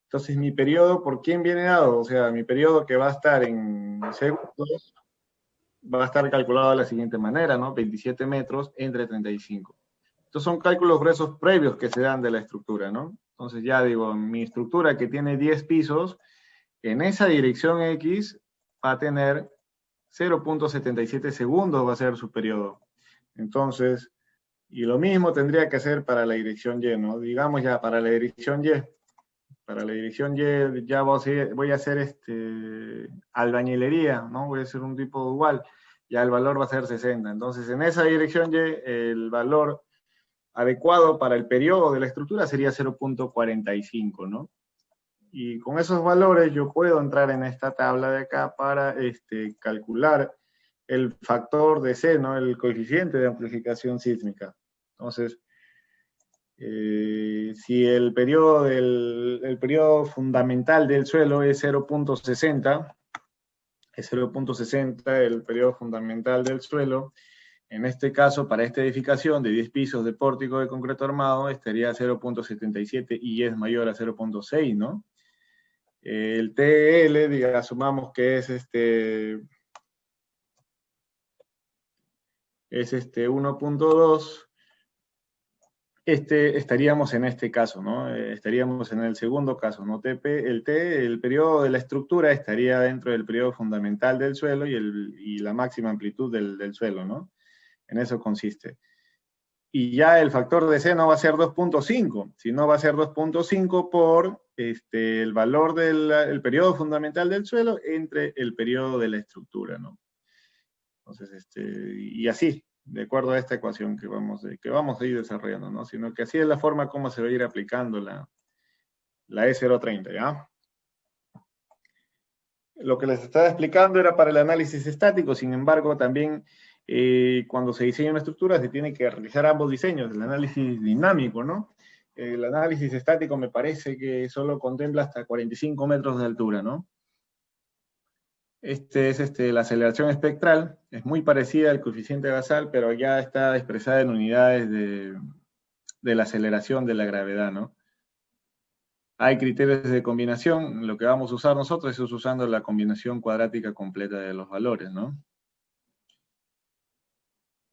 Speaker 2: Entonces, mi periodo, ¿por quién viene dado? O sea, mi periodo que va a estar en segundos va a estar calculado de la siguiente manera, ¿no? 27 metros entre 35. Estos son cálculos gruesos previos que se dan de la estructura, ¿no? Entonces ya digo, mi estructura que tiene 10 pisos, en esa dirección X va a tener 0.77 segundos va a ser su periodo. Entonces, y lo mismo tendría que hacer para la dirección Y, ¿no? Digamos ya, para la dirección Y. Para la dirección Y ya voy a hacer albañilería, ¿no? Voy a hacer un tipo igual. Ya el valor va a ser 60. Entonces, en esa dirección Y, el valor adecuado para el periodo de la estructura sería 0.45, ¿no? Y con esos valores yo puedo entrar en esta tabla de acá para calcular el factor de C, ¿no? El coeficiente de amplificación sísmica. Entonces, si el periodo fundamental del suelo es 0.60, el periodo fundamental del suelo, en este caso, para esta edificación de 10 pisos de pórtico de concreto armado, estaría 0.77 y es mayor a 0.6, ¿no? El TL, digamos, asumamos que es 1.2, estaríamos en este caso, ¿no? Estaríamos en el segundo caso, ¿no? El periodo de la estructura estaría dentro del periodo fundamental del suelo y la máxima amplitud del suelo, ¿no? En eso consiste. Y ya el factor de C no va a ser 2.5, sino va a ser 2.5 por el valor del periodo fundamental del suelo entre el periodo de la estructura, ¿no? Entonces, y así, de acuerdo a esta ecuación que vamos a ir desarrollando, ¿no? Sino que así es la forma como se va a ir aplicando la E030, ¿ya? Lo que les estaba explicando era para el análisis estático, sin embargo, también cuando se diseña una estructura se tiene que realizar ambos diseños, el análisis dinámico, ¿no? El análisis estático me parece que solo contempla hasta 45 metros de altura, ¿no? La aceleración espectral, es muy parecida al coeficiente basal, pero ya está expresada en unidades de la aceleración de la gravedad, ¿no? Hay criterios de combinación, lo que vamos a usar nosotros es usando la combinación cuadrática completa de los valores, ¿no?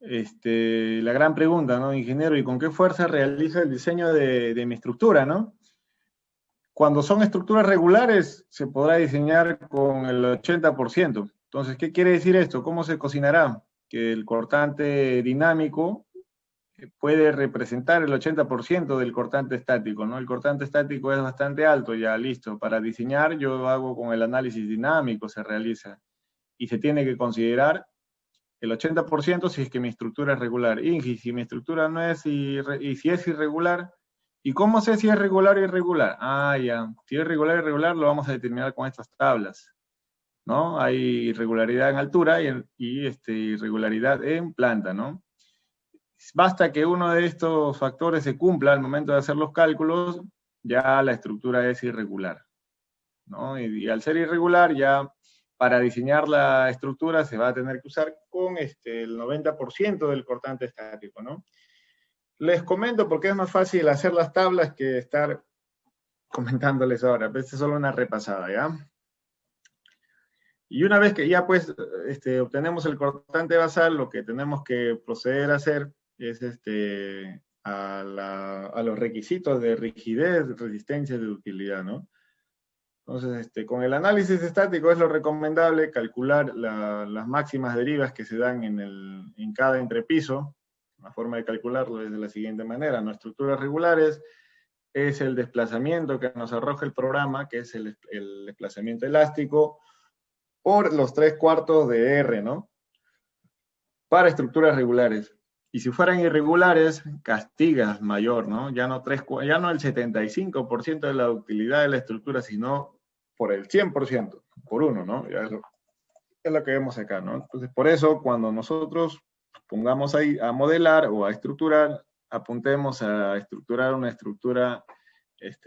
Speaker 2: La gran pregunta, ¿no, ingeniero? ¿Y con qué fuerza realiza el diseño de mi estructura, no? Cuando son estructuras regulares, se podrá diseñar con el 80%. Entonces, ¿qué quiere decir esto? ¿Cómo se cocinará? Que el cortante dinámico puede representar el 80% del cortante estático, ¿no? El cortante estático es bastante alto, ya listo. Para diseñar yo hago con el análisis dinámico, se realiza. Y se tiene que considerar el 80% si es que mi estructura es regular. Y si mi estructura no es, y si es irregular, ¿y cómo sé si es regular o irregular? Ah, ya. Si es regular o irregular, lo vamos a determinar con estas tablas, ¿no? Hay irregularidad en altura y irregularidad en planta, ¿no? Basta que uno de estos factores se cumpla al momento de hacer los cálculos, ya la estructura es irregular, ¿no? Y al ser irregular ya para diseñar la estructura se va a tener que usar con el 90% del cortante estático, ¿no? Les comento porque es más fácil hacer las tablas que estar comentándoles ahora. Esta es solo una repasada, ¿ya? Y una vez que ya pues obtenemos el cortante basal, lo que tenemos que proceder a hacer es a los requisitos de rigidez, resistencia y de ductilidad, ¿no? Entonces, con el análisis estático es lo recomendable calcular las máximas derivas que se dan en cada entrepiso. La forma de calcularlo es de la siguiente manera. En estructuras regulares es el desplazamiento que nos arroja el programa, que es el desplazamiento elástico, por los 3/4 de R, ¿no? Para estructuras regulares. Y si fueran irregulares, castigas mayor, ¿no? Ya no el 75% de la ductilidad de la estructura, sino por el 100%, por 1, ¿no? Ya es lo que vemos acá, ¿no? Entonces, por eso, cuando nosotros pongamos ahí a modelar o a estructurar, apuntemos a estructurar una estructura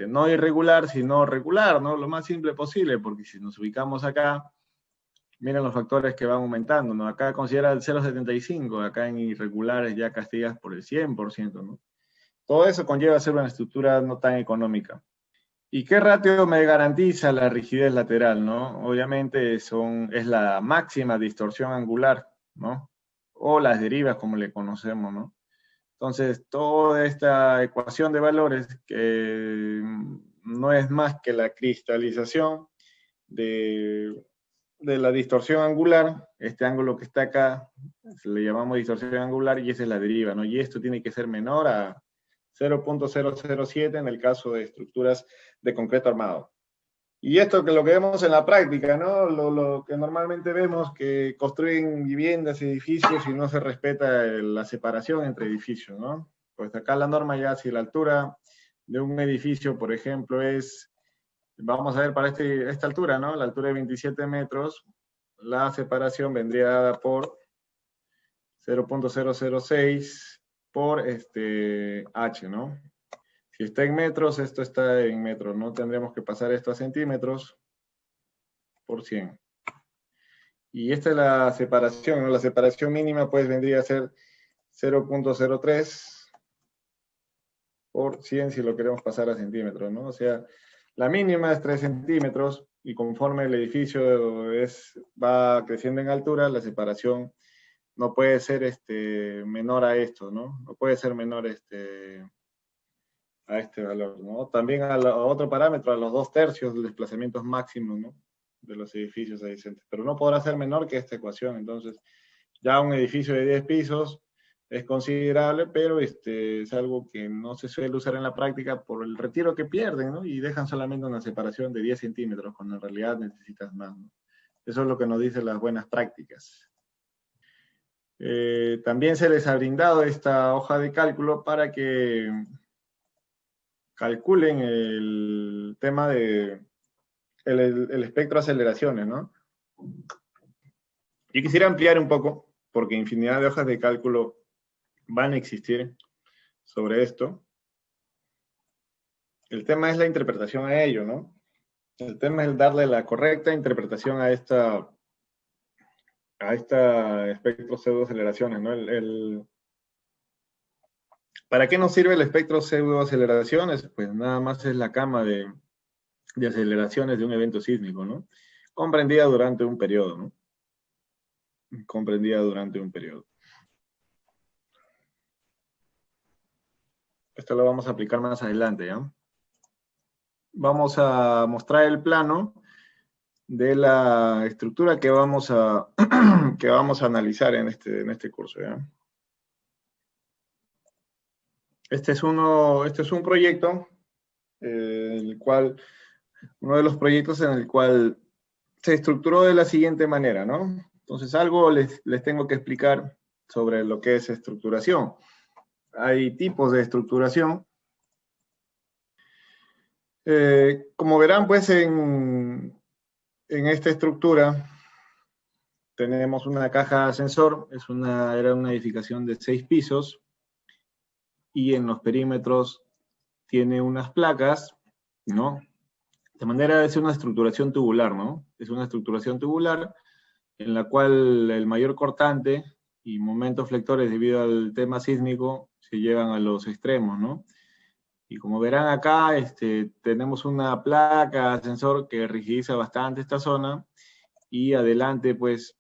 Speaker 2: no irregular, sino regular, ¿no? Lo más simple posible, porque si nos ubicamos acá, miren los factores que van aumentando, ¿no? Acá considera el 0,75, acá en irregulares ya castigas por el 100%, ¿no? Todo eso conlleva ser una estructura no tan económica. ¿Y qué ratio me garantiza la rigidez lateral, no? Obviamente es la máxima distorsión angular, ¿no? O las derivas, como le conocemos, ¿no? Entonces, toda esta ecuación de valores que no es más que la cristalización de la distorsión angular, este ángulo que está acá, le llamamos distorsión angular y esa es la deriva, ¿no? Y esto tiene que ser menor a 0.007 en el caso de estructuras de concreto armado. Y esto que lo que vemos en la práctica, ¿no? Lo que normalmente vemos que construyen viviendas, edificios y no se respeta la separación entre edificios, ¿no? Pues acá la norma ya, si la altura de un edificio, por ejemplo, vamos a ver para esta altura, ¿no? La altura de 27 metros, la separación vendría dada por 0.006 por H, ¿no? Si está en metros, esto está en metros, ¿no? Tendríamos que pasar esto a centímetros por 100. Y esta es la separación, ¿no? La separación mínima pues vendría a ser 0.03 por 100 si lo queremos pasar a centímetros, ¿no? O sea, la mínima es 3 centímetros y conforme el edificio va creciendo en altura, la separación no puede ser menor a esto, ¿no? No puede ser menor a este valor, ¿no? También a otro parámetro, a los 2/3 del desplazamiento máximo, ¿no? De los edificios adyacentes, pero no podrá ser menor que esta ecuación. Entonces, ya un edificio de 10 pisos es considerable, pero es algo que no se suele usar en la práctica por el retiro que pierden, ¿no? Y dejan solamente una separación de 10 centímetros, cuando en realidad necesitas más, ¿no? Eso es lo que nos dicen las buenas prácticas. También se les ha brindado esta hoja de cálculo para que calculen el tema de el espectro de aceleraciones, ¿no? Yo quisiera ampliar un poco, porque infinidad de hojas de cálculo van a existir sobre esto. El tema es la interpretación a ello, ¿no? El tema es darle la correcta interpretación a esta espectro pseudoaceleraciones, ¿no? ¿Para qué nos sirve el espectro pseudoaceleraciones? Pues nada más es la cama de aceleraciones de un evento sísmico, ¿no? Comprendida durante un periodo, ¿no? Comprendida durante un periodo. Esto lo vamos a aplicar más adelante, ¿ya? Vamos a mostrar el plano de la estructura que vamos a, que vamos a analizar en este curso, ¿ya? Este es un proyecto, uno de los proyectos en el cual se estructuró de la siguiente manera, ¿no? Entonces, algo les tengo que explicar sobre lo que es estructuración. Hay tipos de estructuración. Como verán, pues, en esta estructura tenemos una caja ascensor, era una edificación de 6 pisos, y en los perímetros tiene unas placas, ¿no? De manera es una estructuración tubular, ¿no? Es una estructuración tubular en la cual el mayor cortante y momentos flectores debido al tema sísmico se llevan a los extremos, ¿no? Y como verán acá, tenemos una placa sensor que rigidiza bastante esta zona, y adelante, pues,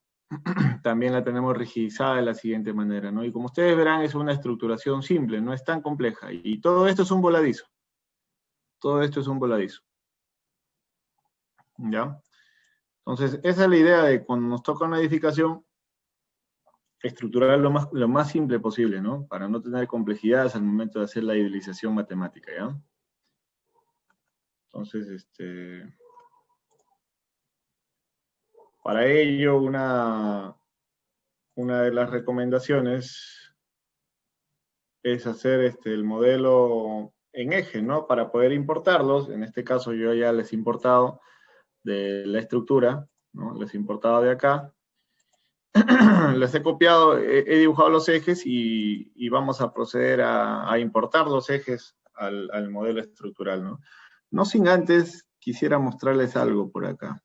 Speaker 2: también la tenemos rigidizada de la siguiente manera, ¿no? Y como ustedes verán, es una estructuración simple, no es tan compleja. Y todo esto es un voladizo. Todo esto es un voladizo. ¿Ya? Entonces, esa es la idea de cuando nos toca una edificación, estructurar lo más simple posible, ¿no? Para no tener complejidades al momento de hacer la idealización matemática, ¿ya? Entonces, para ello, una de las recomendaciones es hacer el modelo en eje, ¿no? Para poder importarlos. En este caso yo ya les he importado de la estructura, ¿no? Les he importado de acá. Les he copiado, he dibujado los ejes y vamos a proceder a importar los ejes al modelo estructural, ¿no? No sin antes quisiera mostrarles algo por acá.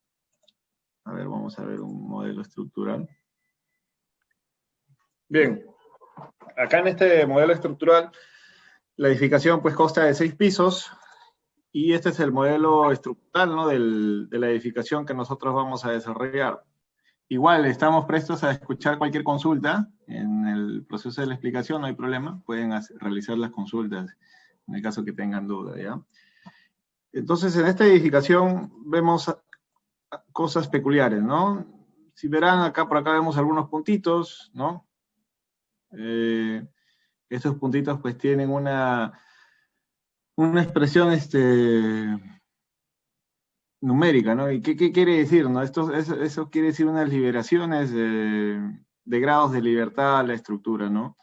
Speaker 2: A ver, vamos a ver un modelo estructural. Bien, acá en este modelo estructural, la edificación pues consta de 6 pisos, y este es el modelo estructural, ¿no? de la edificación que nosotros vamos a desarrollar. Igual, estamos prestos a escuchar cualquier consulta. En el proceso de la explicación no hay problema, pueden realizar las consultas en el caso que tengan duda, ¿ya? Entonces, en esta edificación vemos cosas peculiares, ¿no? Si verán, acá por acá vemos algunos puntitos, ¿no? Estos puntitos pues tienen una expresión numérica, ¿no? ¿Y qué quiere decir, no? Eso quiere decir unas liberaciones de grados de libertad a la estructura, ¿no?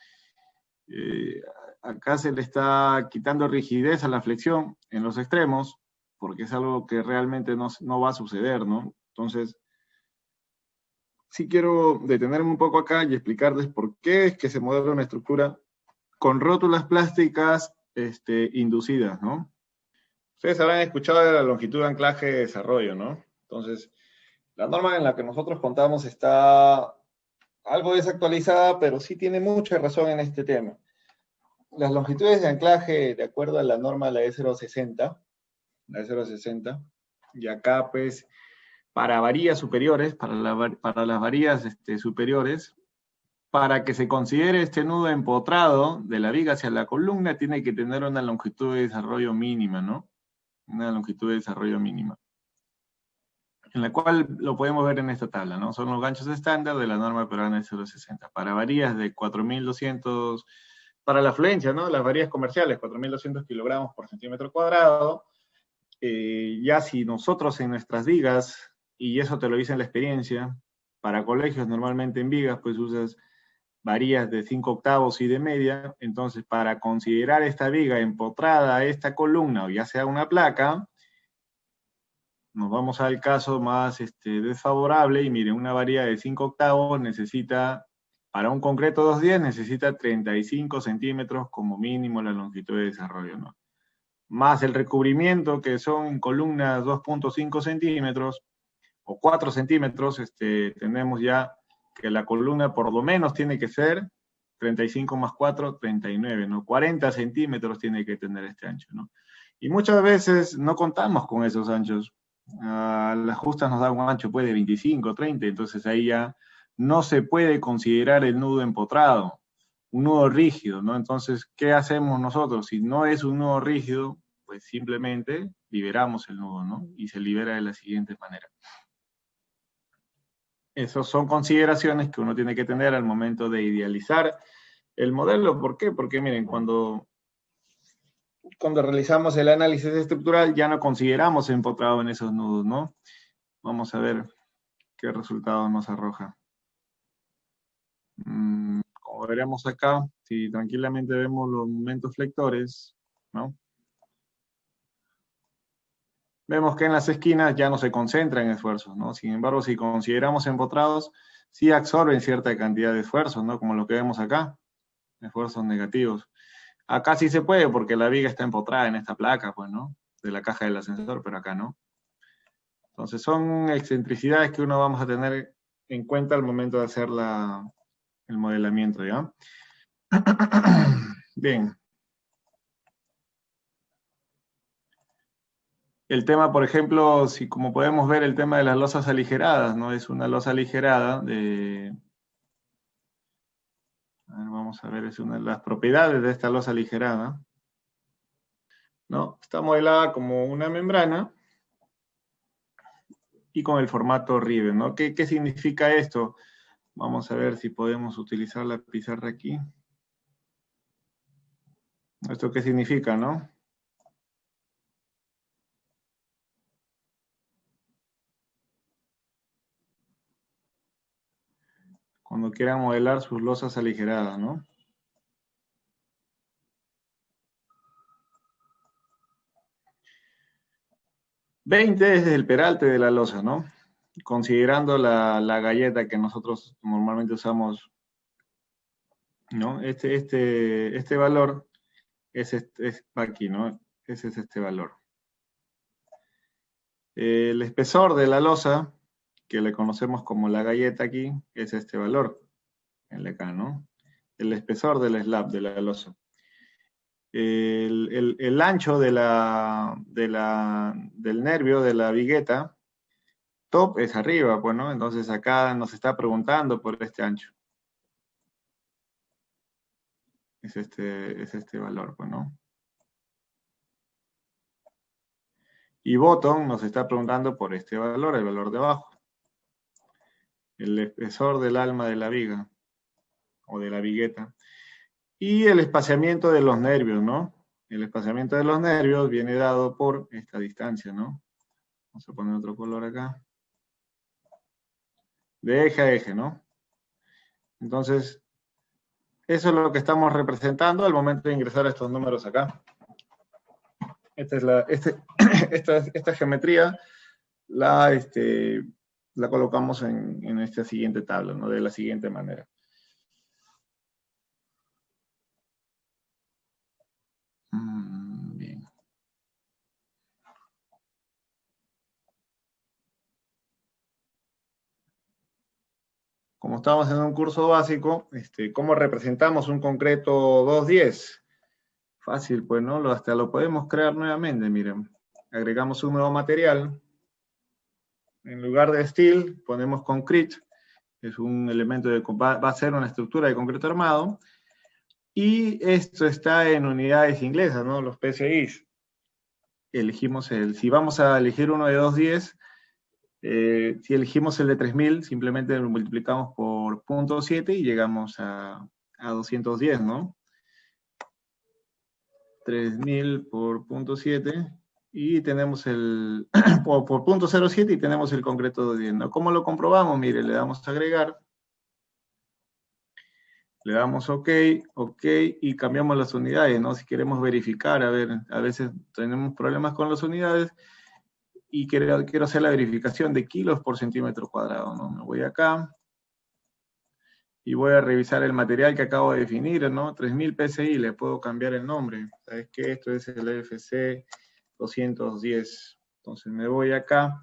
Speaker 2: Acá se le está quitando rigidez a la flexión en los extremos, porque es algo que realmente no va a suceder, ¿no? Entonces, sí quiero detenerme un poco acá y explicarles por qué es que se modela una estructura con rótulas plásticas inducidas, ¿no? Ustedes habrán escuchado de la longitud de anclaje de desarrollo, ¿no? Entonces, la norma en la que nosotros contamos está algo desactualizada, pero sí tiene mucha razón en este tema. Las longitudes de anclaje, de acuerdo a la norma, la E060, y acá, pues, para varillas superiores, para las varillas superiores, para que se considere este nudo empotrado de la viga hacia la columna, tiene que tener una longitud de desarrollo mínima, ¿no? Una longitud de desarrollo mínima, en la cual lo podemos ver en esta tabla, ¿no? Son los ganchos estándar de la norma peruana E060. Para varillas de 4.200, para la afluencia, ¿no? Las varillas comerciales, 4.200 kilogramos por centímetro cuadrado. Ya si nosotros en nuestras vigas, y eso te lo dice en la experiencia, para colegios normalmente en vigas, pues usas varillas de 5 octavos y de media. Entonces, para considerar esta viga empotrada a esta columna, o ya sea una placa, nos vamos al caso más desfavorable, y miren, una varilla de 5 octavos necesita, para un concreto 210, necesita 35 centímetros como mínimo la longitud de desarrollo, ¿no? Más el recubrimiento, que son columnas 2.5 centímetros, o 4 centímetros, tenemos ya que la columna por lo menos tiene que ser 35 más 4, 39, ¿no? 40 centímetros tiene que tener este ancho, ¿no? Y muchas veces no contamos con esos anchos. Las justas nos dan un ancho pues de 25, 30, entonces ahí ya no se puede considerar el nudo empotrado, un nudo rígido, ¿no? Entonces, ¿qué hacemos nosotros? Si no es un nudo rígido, pues simplemente liberamos el nudo, ¿no? Y se libera de la siguiente manera. Esas son consideraciones que uno tiene que tener al momento de idealizar el modelo. ¿Por qué? Porque miren, cuando realizamos el análisis estructural ya no consideramos empotrado en esos nudos, ¿no? Vamos a ver qué resultado nos arroja. Como veremos acá, si tranquilamente vemos los momentos flectores, ¿no? Vemos que en las esquinas ya no se concentran esfuerzos, ¿no? Sin embargo, si consideramos empotrados, sí absorben cierta cantidad de esfuerzos, ¿no? Como lo que vemos acá, esfuerzos negativos. Acá sí se puede porque la viga está empotrada en esta placa, pues, ¿no? De la caja del ascensor, pero acá no. Entonces son excentricidades que uno vamos a tener en cuenta al momento de hacer el modelamiento, ¿ya? Bien. El tema, por ejemplo, si como podemos ver, el tema de las losas aligeradas, ¿no? Es una losa aligerada de... A ver, vamos a ver, es una de las propiedades de esta losa aligerada, ¿no? Está modelada como una membrana y con el formato Riven, ¿no? ¿Qué significa esto? Vamos a ver si podemos utilizar la pizarra aquí. ¿Esto qué significa, no? Cuando quieran modelar sus losas aligeradas, ¿no? $20 es el peralte de la losa, ¿no? Considerando la galleta que nosotros normalmente usamos, ¿no? Este valor es aquí, ¿no? Ese es este valor. El espesor de la losa, que le conocemos como la galleta aquí, es este valor, el de acá, ¿no? El espesor del slab de la losa. El ancho del nervio de la vigueta, top es arriba, pues, ¿no? Entonces acá nos está preguntando por este ancho. Es este valor, pues, ¿no? Y bottom nos está preguntando por este valor, el valor de abajo. El espesor del alma de la viga, o de la vigueta. Y el espaciamiento de los nervios, ¿no? El espaciamiento de los nervios viene dado por esta distancia, ¿no? Vamos a poner otro color acá. De eje a eje, ¿no? Entonces, eso es lo que estamos representando al momento de ingresar estos números acá. Esta geometría la colocamos en esta siguiente tabla, ¿no? De la siguiente manera. Bien. Como estamos en un curso básico, ¿cómo representamos un concreto 210? Fácil, pues, ¿no? Hasta lo podemos crear nuevamente, miren. Agregamos un nuevo material. En lugar de steel, ponemos concrete, que es un elemento va a ser una estructura de concreto armado. Y esto está en unidades inglesas, ¿no? Los PSIs. Elegimos si vamos a elegir uno de 210, si elegimos el de 3000, simplemente lo multiplicamos por 0.7 y llegamos a 210, ¿no? 3000 por 0.7 y tenemos por 0.07 y tenemos el concreto 210, ¿no? ¿Cómo lo comprobamos? Mire, le damos a agregar, le damos OK, y cambiamos las unidades, ¿no? Si queremos verificar, a veces tenemos problemas con las unidades y quiero hacer la verificación de kilos por centímetro cuadrado, ¿no? Me voy acá y voy a revisar el material que acabo de definir, ¿no? 3000 PSI, le puedo cambiar el nombre. ¿Sabes qué? Esto es el FC 210. Entonces me voy acá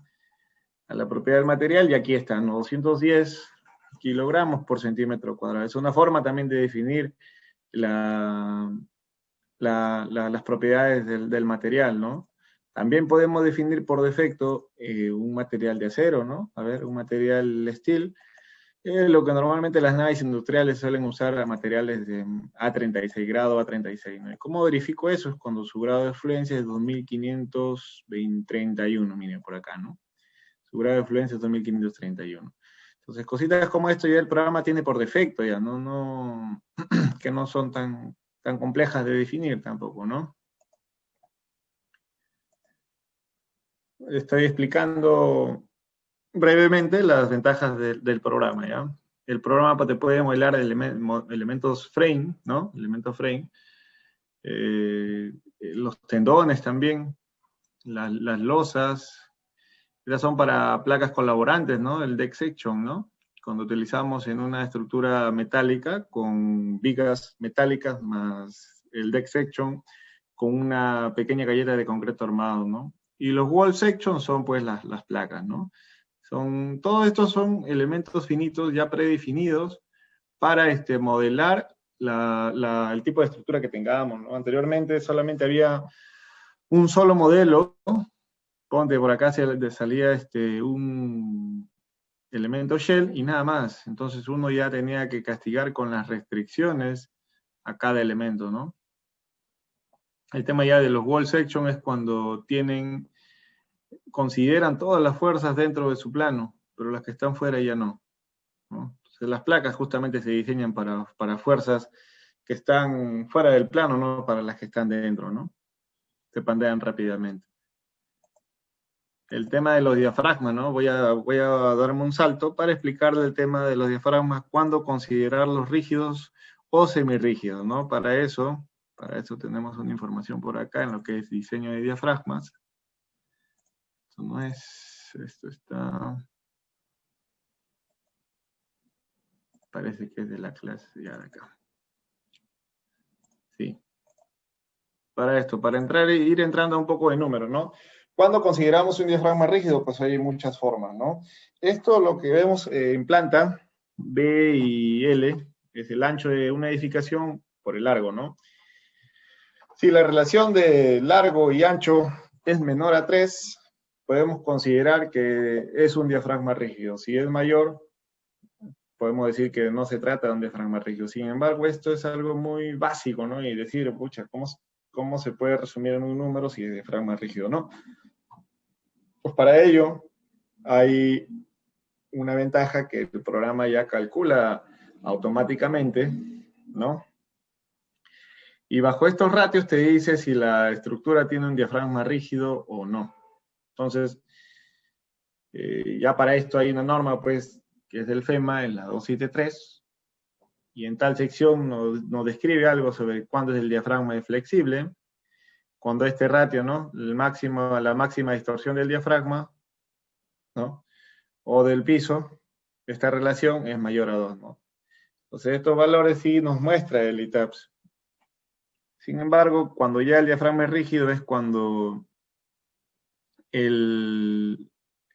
Speaker 2: a la propiedad del material y aquí están, ¿no? 210 kilogramos por centímetro cuadrado. Es una forma también de definir las propiedades del material, ¿no? También podemos definir por defecto un material de acero, ¿no? A ver, un material steel. Lo que normalmente las naves industriales suelen usar materiales de A36 grado, A36, ¿no? ¿Cómo verifico eso? Es cuando su grado de fluencia es 2531, miren por acá, ¿no? Su grado de fluencia es 2531. Entonces, cositas como esto ya el programa tiene por defecto, ya, ¿no? Que no son tan complejas de definir tampoco, ¿no? Estoy explicando brevemente las ventajas del programa, ¿ya? El programa te puede modelar elementos frame, ¿no? Elementos frame. Los tendones también, las losas. Estas son para placas colaborantes, ¿no? El deck section, ¿no? Cuando utilizamos en una estructura metálica con vigas metálicas más el deck section con una pequeña galleta de concreto armado, ¿no? Y los wall sections son pues las placas, ¿no? Todos estos son elementos finitos ya predefinidos para modelar el tipo de estructura que tengamos, ¿no? Anteriormente solamente había un solo modelo, ponte por acá salía un elemento shell y nada más. Entonces uno ya tenía que castigar con las restricciones a cada elemento, ¿no? El tema ya de los wall section es cuando consideran todas las fuerzas dentro de su plano, pero las que están fuera ya no, ¿no? Entonces, las placas justamente se diseñan para fuerzas que están fuera del plano, no para las que están dentro, ¿no? Se pandean rápidamente. El tema de los diafragmas, ¿no? Voy a darme un salto para explicarle el tema de los diafragmas, cuándo considerarlos rígidos o semirrígidos, ¿no? Para eso tenemos una información por acá en lo que es diseño de diafragmas. Esto no es, esto está... Parece que es de la clase ya de acá. Sí. Para esto, para ir entrando un poco de números, ¿no? ¿Cuándo consideramos un diafragma rígido? Pues hay muchas formas, ¿no? Esto lo que vemos en planta, B y L, es el ancho de una edificación por el largo, ¿no? Si la relación de largo y ancho es menor a 3, podemos considerar que es un diafragma rígido. Si es mayor, podemos decir que no se trata de un diafragma rígido. Sin embargo, esto es algo muy básico, ¿no? Y decir, pucha, ¿cómo se puede resumir en un número si es diafragma rígido o no? Pues para ello hay una ventaja que el programa ya calcula automáticamente, ¿no? Y bajo estos ratios te dice si la estructura tiene un diafragma rígido o no. Entonces, ya para esto hay una norma, pues, que es del FEMA, en la 273, y en tal sección nos describe algo sobre cuándo es el diafragma flexible, cuando este ratio, ¿no? La máxima distorsión del diafragma, ¿no? O del piso, esta relación es mayor a 2, ¿no? Entonces estos valores sí nos muestra el ITAPS. Sin embargo, cuando ya el diafragma es rígido es cuando el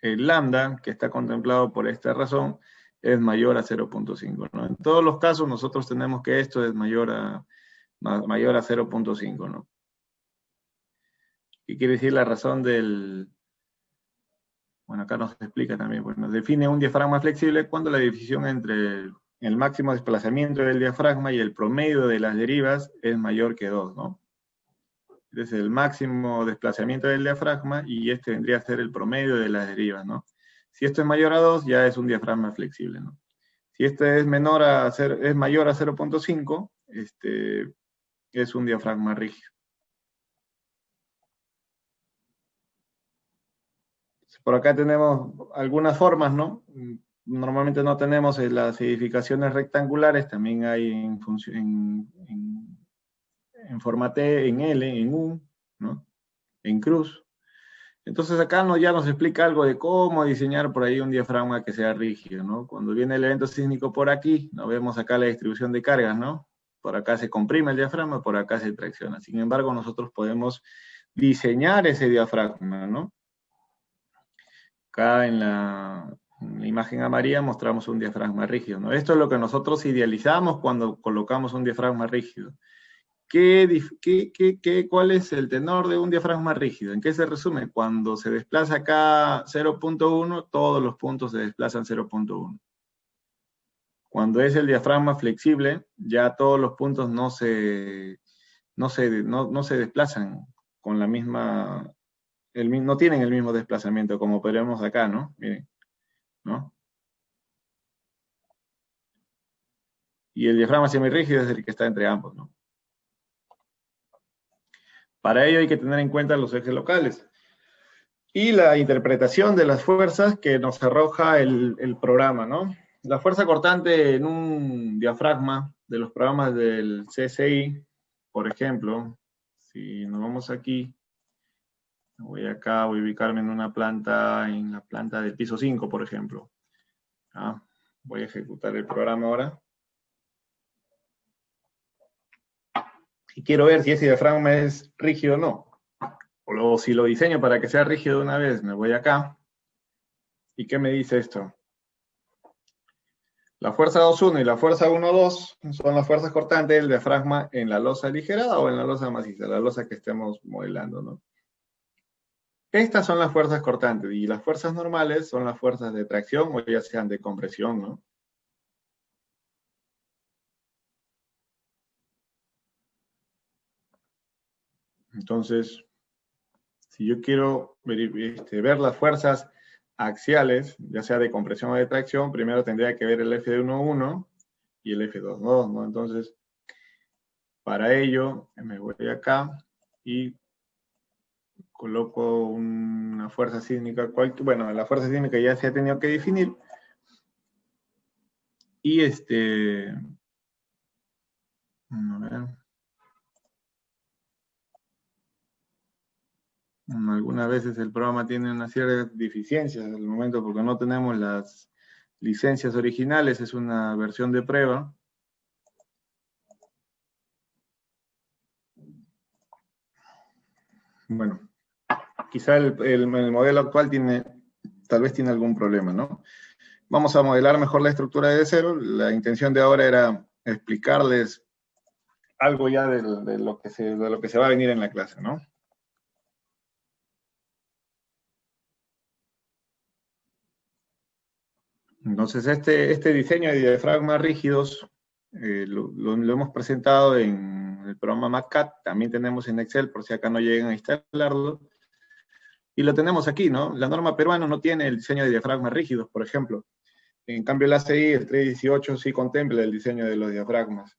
Speaker 2: lambda, que está contemplado por esta razón, es mayor a 0.5, ¿no? En todos los casos nosotros tenemos que esto es mayor a 0.5, ¿no? ¿Qué quiere decir la razón del... Bueno, acá nos explica también, pues nos define un diafragma flexible cuando la división entre el máximo desplazamiento del diafragma y el promedio de las derivas es mayor que 2, ¿no? Es el máximo desplazamiento del diafragma y este vendría a ser el promedio de las derivas, ¿no? Si esto es mayor a 2, ya es un diafragma flexible, ¿no? Si este es mayor a 0.5, es un diafragma rígido. Por acá tenemos algunas formas, ¿no? Normalmente no tenemos las edificaciones rectangulares, también hay en forma T, en L, en U, ¿no? En cruz. Entonces acá ya nos explica algo de cómo diseñar por ahí un diafragma que sea rígido, ¿no? Cuando viene el evento sísmico por aquí, nos vemos acá la distribución de cargas, ¿no? Por acá se comprime el diafragma, por acá se tracciona. Sin embargo, nosotros podemos diseñar ese diafragma, ¿no? Acá en la imagen amarilla mostramos un diafragma rígido, ¿no? Esto es lo que nosotros idealizamos cuando colocamos un diafragma rígido. ¿Cuál es el tenor de un diafragma rígido? ¿En qué se resume? Cuando se desplaza acá 0.1, todos los puntos se desplazan 0.1. Cuando es el diafragma flexible, ya todos los puntos no se desplazan con la misma... no tienen el mismo desplazamiento como veremos acá, ¿no? Miren, ¿no? Y el diafragma semirrígido es el que está entre ambos, ¿no? Para ello hay que tener en cuenta los ejes locales y la interpretación de las fuerzas que nos arroja el programa, ¿no? La fuerza cortante en un diafragma de los programas del CSI, por ejemplo, si nos vamos aquí, voy a ubicarme en la planta del piso 5, por ejemplo. Voy a ejecutar el programa ahora. Y quiero ver si ese diafragma es rígido o no. O si lo diseño para que sea rígido de una vez, me voy acá. ¿Y qué me dice esto? La fuerza 2.1 y la fuerza 1.2 son las fuerzas cortantes del diafragma en la losa aligerada o en la losa maciza, la losa que estemos modelando, ¿no? Estas son las fuerzas cortantes y las fuerzas normales son las fuerzas de tracción o ya sean de compresión, ¿no? Entonces, si yo quiero ver las fuerzas axiales, ya sea de compresión o de tracción, primero tendría que ver el F1.1 y el F2.2, ¿no? Entonces, para ello, me voy acá y coloco una fuerza sísmica, bueno, la fuerza sísmica ya se ha tenido que definir, y a ver, algunas veces el programa tiene una cierta deficiencias en el momento porque no tenemos las licencias originales, es una versión de prueba. Bueno, quizá el modelo actual tal vez tiene algún problema, ¿no? Vamos a modelar mejor la estructura de cero. La intención de ahora era explicarles algo ya de lo que se va a venir en la clase, ¿no? Entonces, este diseño de diafragmas rígidos lo hemos presentado en el programa MATCAT, también tenemos en Excel, por si acá no llegan a instalarlo, y lo tenemos aquí, ¿no? La norma peruana no tiene el diseño de diafragmas rígidos, por ejemplo. En cambio, el ACI, el 318, sí contempla el diseño de los diafragmas.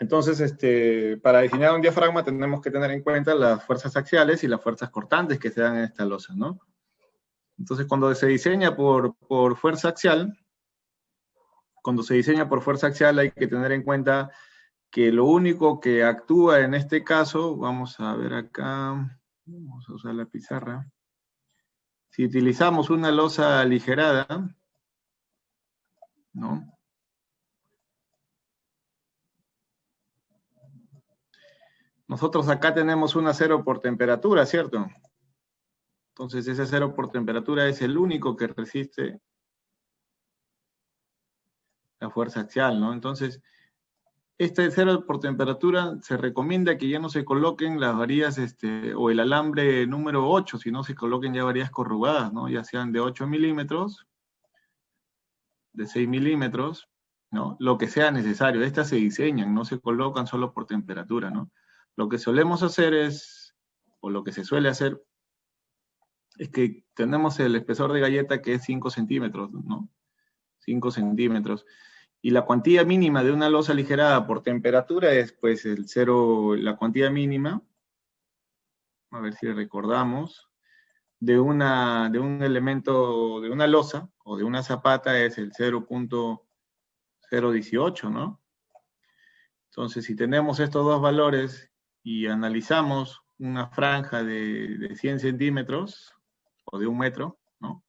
Speaker 2: Entonces, para diseñar un diafragma tenemos que tener en cuenta las fuerzas axiales y las fuerzas cortantes que se dan en esta losa, ¿no? Entonces, cuando se diseña por fuerza axial, hay que tener en cuenta que lo único que actúa en este caso, vamos a ver acá, vamos a usar la pizarra. Si utilizamos una losa aligerada, ¿no? Nosotros acá tenemos un acero por temperatura, ¿cierto? Entonces ese acero por temperatura es el único que resiste la fuerza axial, ¿no? Entonces, este acero por temperatura se recomienda que ya no se coloquen las varillas o el alambre número 8, sino se coloquen ya varillas corrugadas, ¿no? Ya sean de 8 milímetros, de 6 milímetros, ¿no? Lo que sea necesario. Estas se diseñan, no se colocan solo por temperatura, ¿no? Lo que solemos hacer o lo que se suele hacer, es que tenemos el espesor de galleta que es 5 centímetros, ¿no? 5 centímetros. Y la cuantía mínima de una losa aligerada por temperatura es, pues, la cuantía mínima, a ver si recordamos, de un elemento, de una losa, o de una zapata, es el 0.018, ¿no? Entonces, si tenemos estos dos valores y analizamos una franja de 100 centímetros, o de 1 metro, ¿no?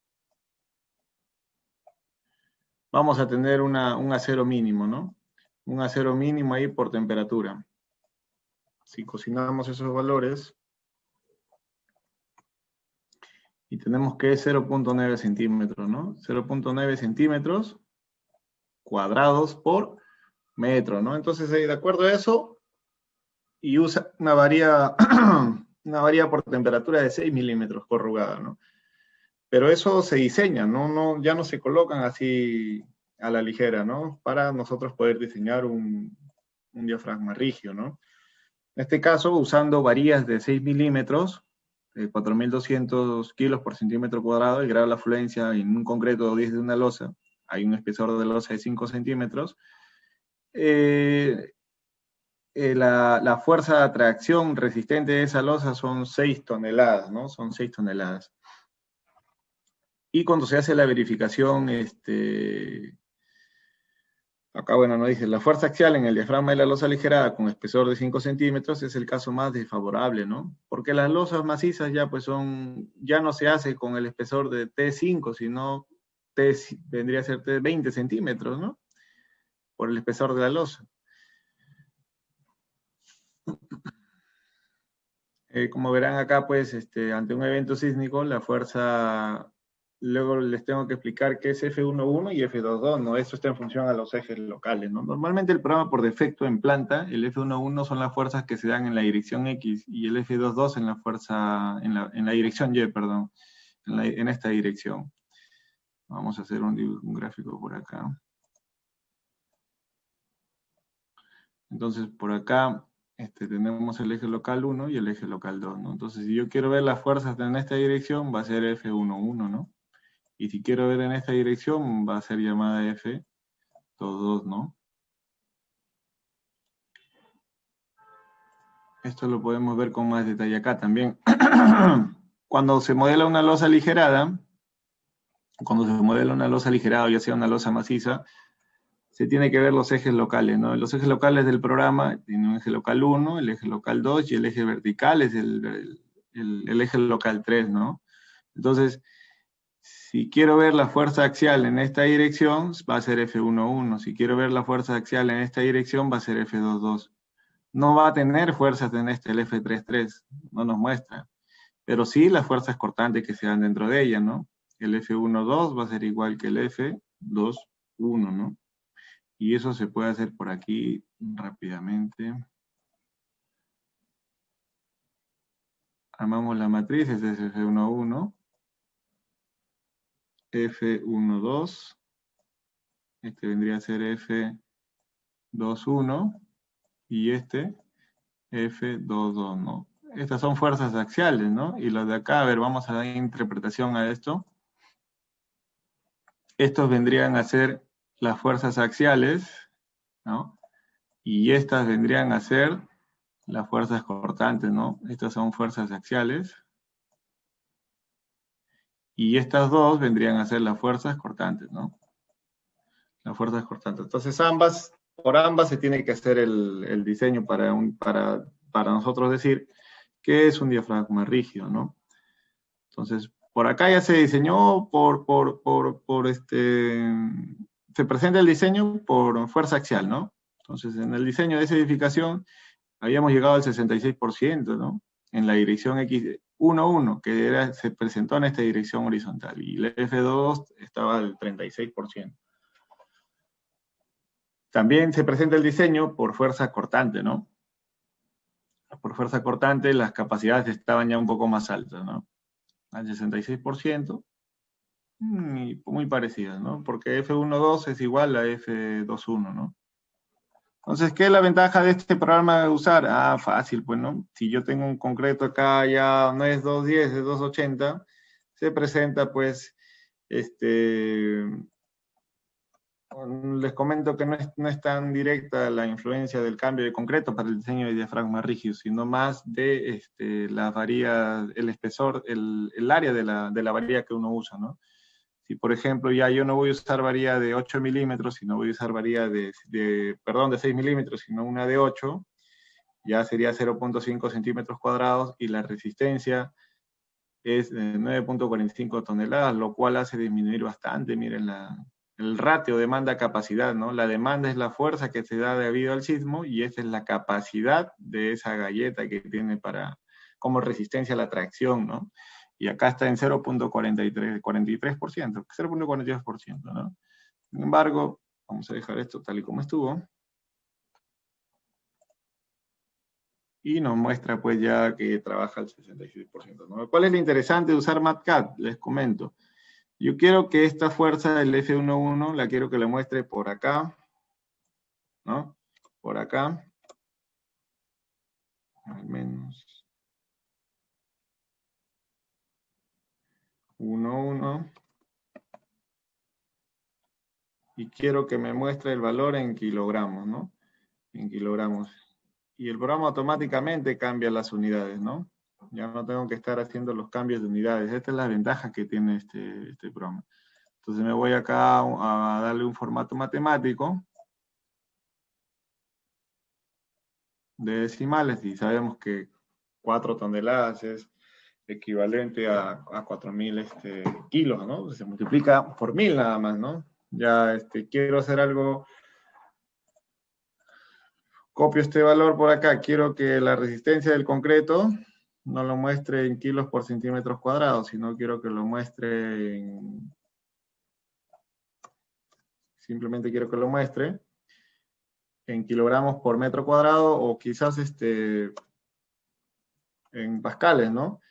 Speaker 2: Vamos a tener un acero mínimo, ¿no? Un acero mínimo ahí por temperatura. Si cocinamos esos valores, y tenemos que es 0.9 centímetros, ¿no? 0.9 centímetros cuadrados por metro, ¿no? Entonces, de acuerdo a eso, y usa una varilla, una varilla por temperatura de 6 milímetros corrugada, ¿no? Pero eso se diseña, ¿no? Ya no se colocan así a la ligera, ¿no? Para nosotros poder diseñar un diafragma rígido, ¿no? En este caso, usando varillas de 6 milímetros, 4.200 kilos por centímetro cuadrado, el grado de la fluencia en un concreto 10 de una losa, hay un espesor de losa de 5 centímetros, la fuerza de atracción resistente de esa losa son 6 toneladas, ¿no? Son 6 toneladas. Y cuando se hace la verificación, acá, bueno, nos dice, la fuerza axial en el diafragma de la losa aligerada con espesor de 5 centímetros es el caso más desfavorable, ¿no? Porque las losas macizas ya pues ya no se hace con el espesor de T5, sino vendría a ser T20 centímetros, ¿no? Por el espesor de la losa. Como verán acá, pues, ante un evento sísmico, la fuerza, luego les tengo que explicar qué es F11 y F22, ¿no? Esto está en función a los ejes locales, ¿no? Normalmente el programa por defecto en planta, el F11 son las fuerzas que se dan en la dirección X y el F22 en la fuerza, en la dirección Y, perdón, en esta dirección. Vamos a hacer un gráfico por acá. Entonces, por acá tenemos el eje local 1 y el eje local 2, ¿no? Entonces, si yo quiero ver las fuerzas en esta dirección, va a ser F11, ¿no? Y si quiero ver en esta dirección, va a ser llamada F22, ¿no? Esto lo podemos ver con más detalle acá también. Cuando se modela una losa aligerada, ya sea una losa maciza, se tiene que ver los ejes locales, ¿no? Los ejes locales del programa tienen un eje local 1, el eje local 2 y el eje vertical es el eje local 3, ¿no? Entonces, si quiero ver la fuerza axial en esta dirección, va a ser F11. Si quiero ver la fuerza axial en esta dirección, va a ser F22. No va a tener fuerzas en el F33, no nos muestra. Pero sí las fuerzas cortantes que se dan dentro de ella, ¿no? El F12 va a ser igual que el F21, ¿no? Y eso se puede hacer por aquí rápidamente. Armamos la matriz, este es F11, F12, este vendría a ser F21, y este F22, ¿no? Estas son fuerzas axiales, ¿no? Y los de acá, a ver, vamos a dar interpretación a esto. Estos vendrían a ser las fuerzas axiales, ¿no? Y estas vendrían a ser las fuerzas cortantes, ¿no? Estas son fuerzas axiales. Y estas dos vendrían a ser las fuerzas cortantes, ¿no? Las fuerzas cortantes. Entonces, por ambas se tiene que hacer el diseño para nosotros decir que es un diafragma rígido, ¿no? Entonces, por acá ya se diseñó se presenta el diseño por fuerza axial, ¿no? Entonces, en el diseño de esa edificación habíamos llegado al 66%, ¿no? En la dirección X11, que se presentó en esta dirección horizontal, y el F2 estaba al 36%. También se presenta el diseño por fuerza cortante, ¿no? Por fuerza cortante las capacidades estaban ya un poco más altas, ¿no? Al 66%, y muy parecidas, ¿no? Porque F12 es igual a F21, ¿no? Entonces, ¿qué es la ventaja de este programa de usar? Ah, fácil, pues, ¿no? Si yo tengo un concreto acá, ya no es 210, es 280, se presenta, pues, les comento que no es tan directa la influencia del cambio de concreto para el diseño de diafragma rígido, sino más de las varillas, el espesor, el área de la varilla que uno usa, ¿no? Si, por ejemplo, ya yo no voy a usar varilla de 8 milímetros, sino voy a usar varilla de 6 milímetros, sino una de 8, ya sería 0.5 centímetros cuadrados y la resistencia es de 9.45 toneladas, lo cual hace disminuir bastante, miren, el ratio demanda-capacidad, ¿no? La demanda es la fuerza que se da debido al sismo y esa es la capacidad de esa galleta que tiene como resistencia a la tracción, ¿no? Y acá está en 0.43%, 0.42%, ¿no? Sin embargo, vamos a dejar esto tal y como estuvo. Y nos muestra pues ya que trabaja el 66%, ¿no? ¿Cuál es lo interesante de usar MATCAD? Les comento. Yo quiero que esta fuerza, el F11, la quiero que le muestre por acá, ¿no? Por acá. Al menos. 1,1. Y quiero que me muestre el valor en kilogramos, ¿no? En kilogramos. Y el programa automáticamente cambia las unidades, ¿no? Ya no tengo que estar haciendo los cambios de unidades. Esta es la ventaja que tiene este programa. Entonces me voy acá a darle un formato matemático de decimales y sabemos que 4 toneladas es equivalente a 4.000 kilos, ¿no? Se multiplica por 1.000 nada más, ¿no? Ya quiero hacer algo, copio este valor por acá, quiero que la resistencia del concreto no lo muestre en kilos por centímetros cuadrados, sino quiero que lo muestre en... Simplemente quiero que lo muestre en kilogramos por metro cuadrado, o quizás en pascales, ¿no?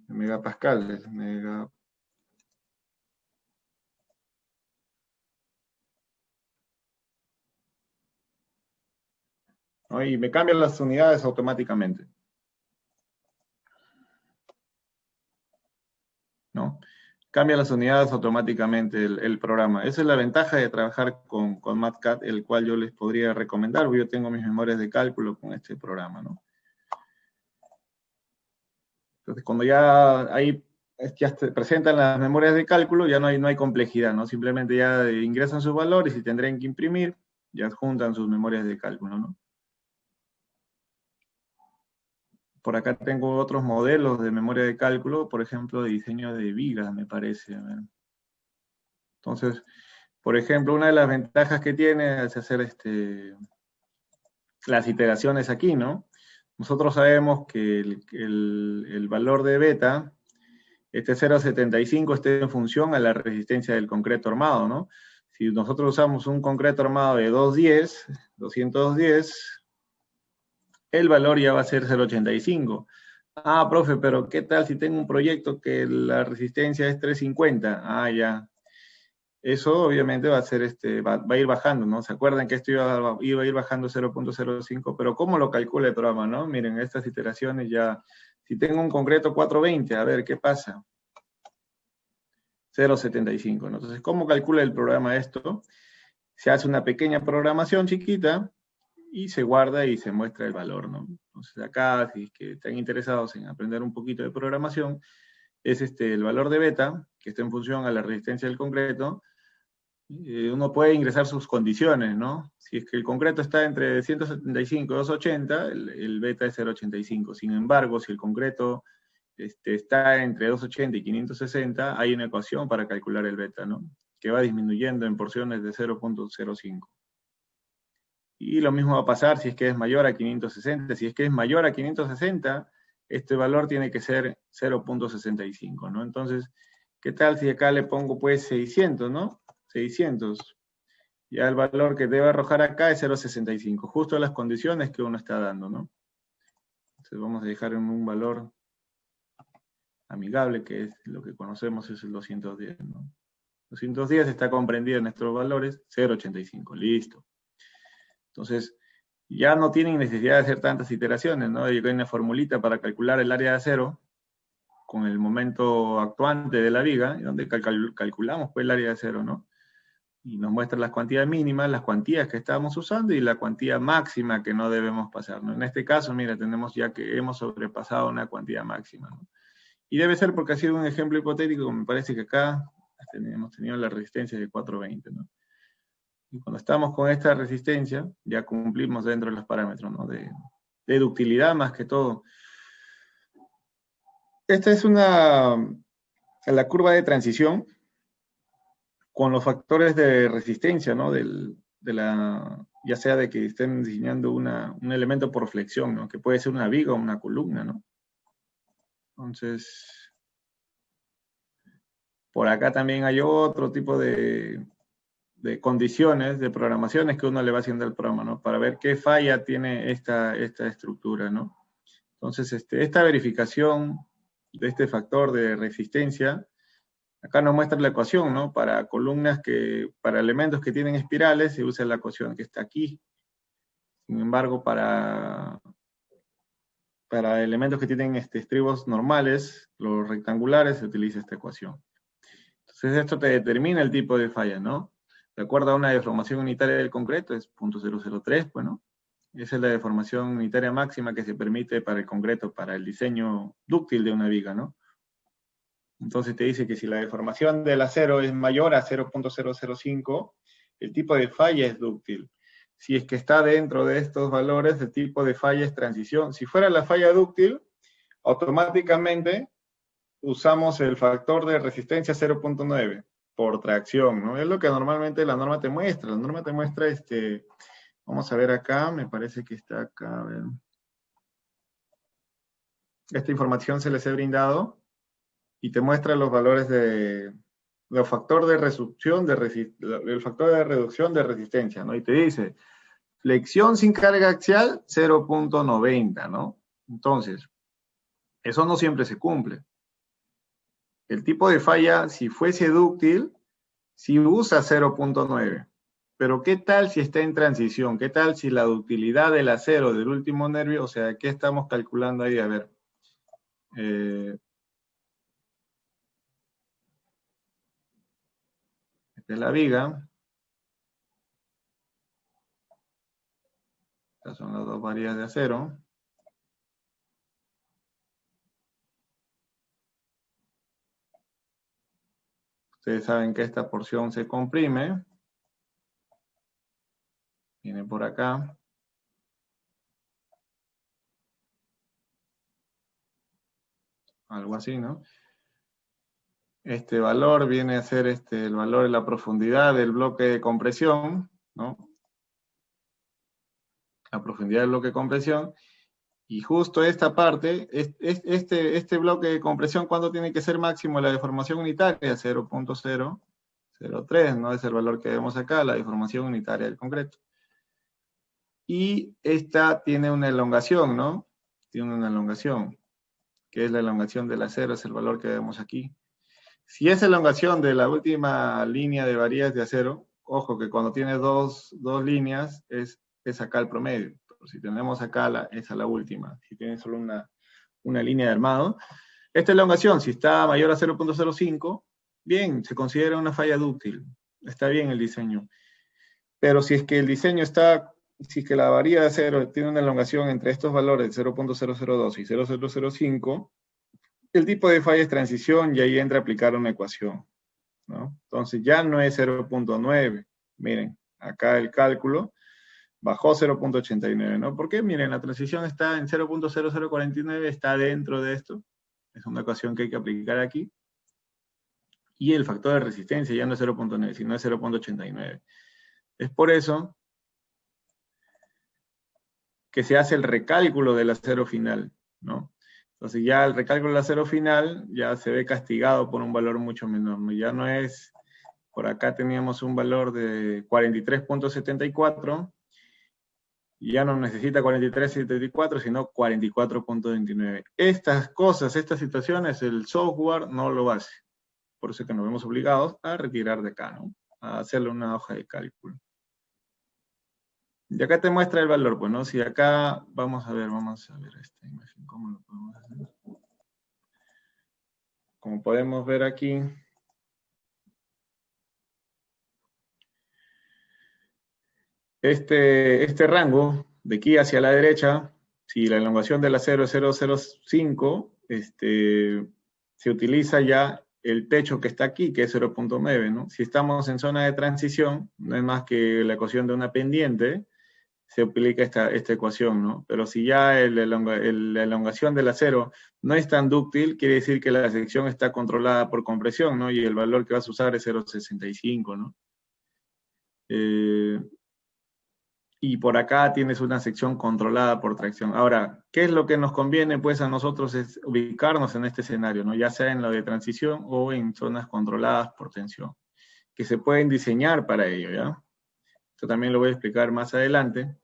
Speaker 2: En megapascales. ¿No? Y me cambian las unidades automáticamente, ¿no? Cambia las unidades automáticamente el programa. Esa es la ventaja de trabajar con MATCAD, el cual yo les podría recomendar, porque yo tengo mis memorias de cálculo con este programa, ¿no? Entonces, cuando ya ahí ya se presentan las memorias de cálculo, ya no hay complejidad, ¿no? Simplemente ya ingresan sus valores y tendrán que imprimir, ya adjuntan sus memorias de cálculo, ¿no? Por acá tengo otros modelos de memoria de cálculo, por ejemplo, de diseño de vigas, me parece. A ver. Entonces, por ejemplo, una de las ventajas que tiene es hacer las iteraciones aquí, ¿no? Nosotros sabemos que el valor de beta, 0,75, esté en función a la resistencia del concreto armado, ¿no? Si nosotros usamos un concreto armado de 210, el valor ya va a ser 0,85. Ah, profe, pero ¿qué tal si tengo un proyecto que la resistencia es 350? Ah, ya. Eso obviamente va a ser, va a ir bajando, ¿no? ¿Se acuerdan que esto iba a ir bajando 0,05? Pero ¿cómo lo calcula el programa, no? Miren, estas iteraciones ya, si tengo un concreto 420, a ver, ¿qué pasa? 0,75, ¿no? Entonces, ¿cómo calcula el programa esto? Se hace una pequeña programación chiquita y se guarda y se muestra el valor, ¿no? Entonces, acá, si es que están interesados en aprender un poquito de programación, es el valor de beta, que está en función a la resistencia del concreto. Uno puede ingresar sus condiciones, ¿no? Si es que el concreto está entre 175 y 280, el beta es 0,85. Sin embargo, si el concreto está entre 280 y 560, hay una ecuación para calcular el beta, ¿no? Que va disminuyendo en porciones de 0,05. Y lo mismo va a pasar si es que es mayor a 560. Si es que es mayor a 560, este valor tiene que ser 0,65, ¿no? Entonces, ¿qué tal si acá le pongo pues 600, ¿no? 600. Ya el valor que debe arrojar acá es 0,65, justo las condiciones que uno está dando, ¿no? Entonces vamos a dejar en un valor amigable, que es lo que conocemos, es el 210, ¿no? 210 está comprendido en nuestros valores, 0,85, listo. Entonces, ya no tienen necesidad de hacer tantas iteraciones, ¿no? Hay una formulita para calcular el área de acero con el momento actuante de la viga, donde calculamos pues el área de acero, ¿no? Y nos muestra las cuantías mínimas, las cuantías que estamos usando y la cuantía máxima que no debemos pasar, ¿no? En este caso, mira, tenemos ya que hemos sobrepasado una cuantía máxima, ¿no? Y debe ser porque ha sido un ejemplo hipotético, me parece que acá hemos tenido la resistencia de 420, ¿no? Y cuando estamos con esta resistencia, ya cumplimos dentro de los parámetros, ¿no? De ductilidad más que todo. Esta es la curva de transición con los factores de resistencia, ¿no? Ya sea de que estén diseñando un elemento por flexión, ¿no? Que puede ser una viga o una columna, ¿no? Entonces, por acá también hay otro tipo de condiciones, de programaciones que uno le va haciendo al programa, ¿no? Para ver qué falla tiene esta estructura, ¿no? Entonces, esta verificación de este factor de resistencia, acá nos muestra la ecuación, ¿no? Para para elementos que tienen espirales, se usa la ecuación que está aquí. Sin embargo, para elementos que tienen estribos normales, los rectangulares, se utiliza esta ecuación. Entonces, esto te determina el tipo de falla, ¿no? De acuerdo a una deformación unitaria del concreto, es 0.003, bueno. Esa es la deformación unitaria máxima que se permite para el concreto, para el diseño dúctil de una viga, ¿no? Entonces te dice que si la deformación del acero es mayor a 0.005, el tipo de falla es dúctil. Si es que está dentro de estos valores, el tipo de falla es transición. Si fuera la falla dúctil, automáticamente usamos el factor de resistencia 0.9 por tracción, ¿no? Es lo que normalmente la norma te muestra. La norma te muestra, vamos a ver acá, me parece que está acá, a ver. esta información se les he brindado y te muestra los valores de los factores de reducción el factor de reducción de resistencia, ¿no? Y te dice, flexión sin carga axial, 0.90, ¿no? Entonces, eso no siempre se cumple. El tipo de falla, si fuese dúctil, si usa 0.9. Pero ¿qué tal si está en transición? ¿Qué tal si la ductilidad del acero del último nervio, o sea, ¿qué estamos calculando ahí? A ver. Esta es la viga. Estas son las dos varillas de acero. Ustedes saben que esta porción se comprime. Viene por acá. Algo así, ¿no? Este valor viene a ser el valor de la profundidad del bloque de compresión, ¿no? La profundidad del bloque de compresión. Y justo esta parte, este bloque de compresión, ¿cuándo tiene que ser máximo la deformación unitaria? 0.003, ¿no? Es el valor que vemos acá, la deformación unitaria del concreto. Y esta tiene una elongación, ¿no? Tiene una elongación, que es la elongación del acero, es el valor que vemos aquí. Si es elongación de la última línea de varillas de acero, ojo que cuando tiene dos líneas, es acá el promedio. Pero si tenemos acá, esa es la última. Si tiene solo una línea de armado. Esta elongación, si está mayor a 0.05, bien, se considera una falla dúctil. Está bien el diseño. Pero si es que el diseño si es que la varilla de acero tiene una elongación entre estos valores 0.002 y 0.005, el tipo de falla es transición y ahí entra a aplicar una ecuación, ¿no? Entonces ya no es 0.9. Miren, acá el cálculo bajó 0.89, ¿no? ¿Por qué? Miren, la transición está en 0.0049, está dentro de esto. Es una ecuación que hay que aplicar aquí. Y el factor de resistencia ya no es 0.9, sino es 0.89. Es por eso que se hace el recálculo del acero final, ¿no? Entonces ya el recálculo del acero final ya se ve castigado por un valor mucho menor, ¿no? Ya no es, por acá teníamos un valor de 43.74, y ya no necesita 43.74, sino 44.29. Estas cosas, estas situaciones, el software no lo hace. Por eso es que nos vemos obligados a retirar de acá, ¿no? A hacerle una hoja de cálculo. Y acá te muestra el valor, pues, ¿no? Si acá, vamos a ver esta imagen, ¿cómo lo podemos hacer? Como podemos ver aquí, este rango, de aquí hacia la derecha, si la elongación del acero es 0.05, se utiliza ya el techo que está aquí, que es 0.9, ¿no? Si estamos en zona de transición, no es más que la ecuación de una pendiente, se aplica esta ecuación, ¿no? Pero si ya la elongación del acero no es tan dúctil, quiere decir que la sección está controlada por compresión, ¿no? Y el valor que vas a usar es 0.65, ¿no? Y por acá tienes una sección controlada por tracción. Ahora, ¿qué es lo que nos conviene? Pues a nosotros es ubicarnos en este escenario, ¿no? Ya sea en lo de transición o en zonas controladas por tensión, que se pueden diseñar para ello, ¿ya? Esto también lo voy a explicar más adelante.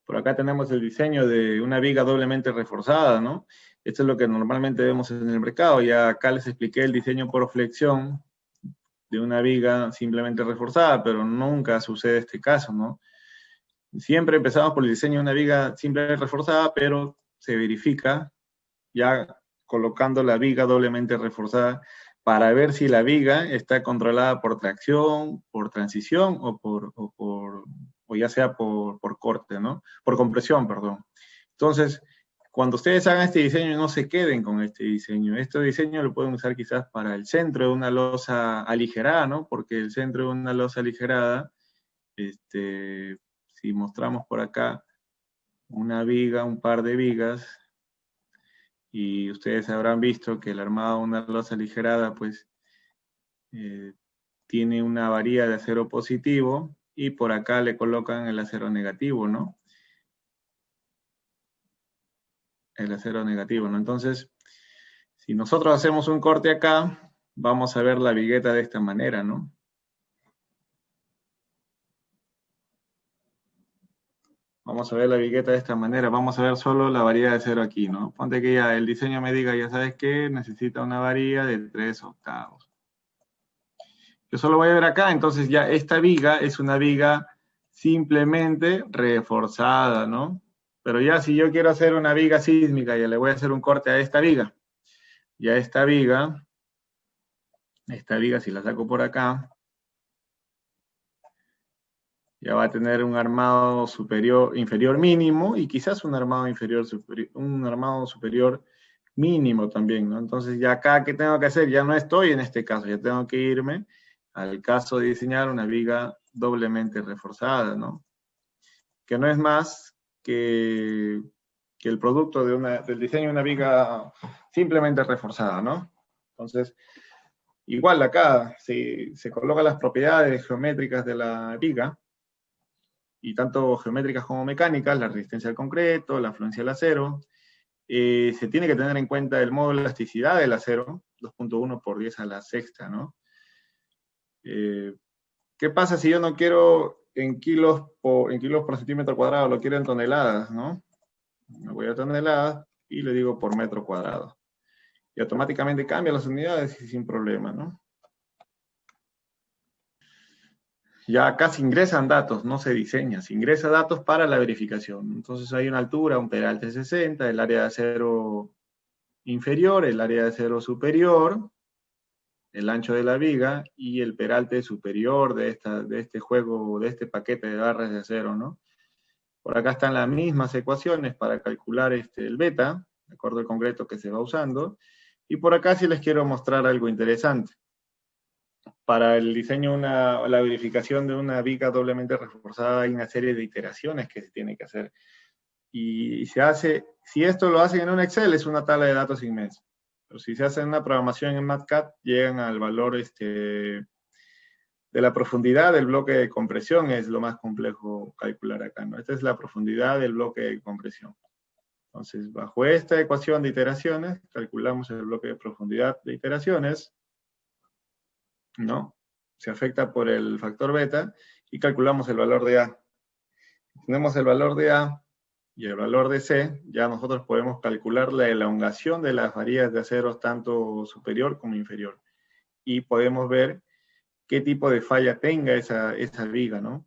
Speaker 2: Por acá tenemos el diseño de una viga doblemente reforzada, ¿no? Esto es lo que normalmente vemos en el mercado. Ya acá les expliqué el diseño por flexión de una viga simplemente reforzada, pero nunca sucede este caso, ¿no? Siempre empezamos por el diseño de una viga simple reforzada, pero se verifica ya colocando la viga doblemente reforzada para ver si la viga está controlada por tracción, por transición o ya sea por corte, ¿no? Por compresión, perdón. Entonces, cuando ustedes hagan este diseño, no se queden con este diseño. Este diseño lo pueden usar quizás para el centro de una losa aligerada, ¿no? Porque el centro de una losa aligerada, si mostramos por acá una viga, un par de vigas, y ustedes habrán visto que el armado de una losa aligerada, pues, tiene una varilla de acero positivo, y por acá le colocan el acero negativo, ¿no? el acero negativo, ¿no? Entonces, si nosotros hacemos un corte acá, vamos a ver la vigueta de esta manera, ¿no? Vamos a ver la vigueta de esta manera, vamos a ver solo la varilla de cero aquí, ¿no? Ponte que ya el diseño me diga, ya sabes que necesita una varilla de 3/8. Yo solo voy a ver acá, entonces ya esta viga es una viga simplemente reforzada, ¿no? Pero ya si yo quiero hacer una viga sísmica, ya le voy a hacer un corte a esta viga. Y a esta viga si la saco por acá, ya va a tener un armado inferior mínimo y quizás un armado superior mínimo también, ¿no? Entonces ya acá, ¿qué tengo que hacer? Ya no estoy en este caso, ya tengo que irme al caso de diseñar una viga doblemente reforzada, ¿no? Que no es más que el producto del diseño de una viga simplemente reforzada, ¿no? Entonces, igual acá se colocan las propiedades geométricas de la viga, y tanto geométricas como mecánicas, la resistencia al concreto, la afluencia al acero. Se tiene que tener en cuenta el modo de elasticidad del acero, 2.1 por 10 a la sexta, ¿no? ¿Qué pasa si yo no quiero en kilos por centímetro cuadrado, lo quiero en toneladas, ¿no? Me voy a toneladas y le digo por metro cuadrado. Y automáticamente cambia las unidades y sin problema, ¿no? Ya acá se ingresan datos, no se diseña, se ingresa datos para la verificación. Entonces hay una altura, un peralte 60, el área de acero inferior, el área de acero superior, el ancho de la viga y el peralte superior de este paquete de barras de acero, ¿no? Por acá están las mismas ecuaciones para calcular el beta, de acuerdo al concreto que se va usando. Y por acá sí les quiero mostrar algo interesante. Para el diseño, la verificación de una viga doblemente reforzada, hay una serie de iteraciones que se tiene que hacer. Y se hace, si esto lo hacen en un Excel, es una tabla de datos inmensa. Pero si se hace una programación en MATCAD, llegan al valor de la profundidad del bloque de compresión, es lo más complejo calcular acá, ¿no? Esta es la profundidad del bloque de compresión. Entonces, bajo esta ecuación de iteraciones, calculamos el bloque de profundidad de iteraciones, ¿no? Se afecta por el factor beta y calculamos el valor de A. Tenemos el valor de A y el valor de C, ya nosotros podemos calcular la elongación de las varillas de acero tanto superior como inferior. Y podemos ver qué tipo de falla tenga esa viga, ¿no?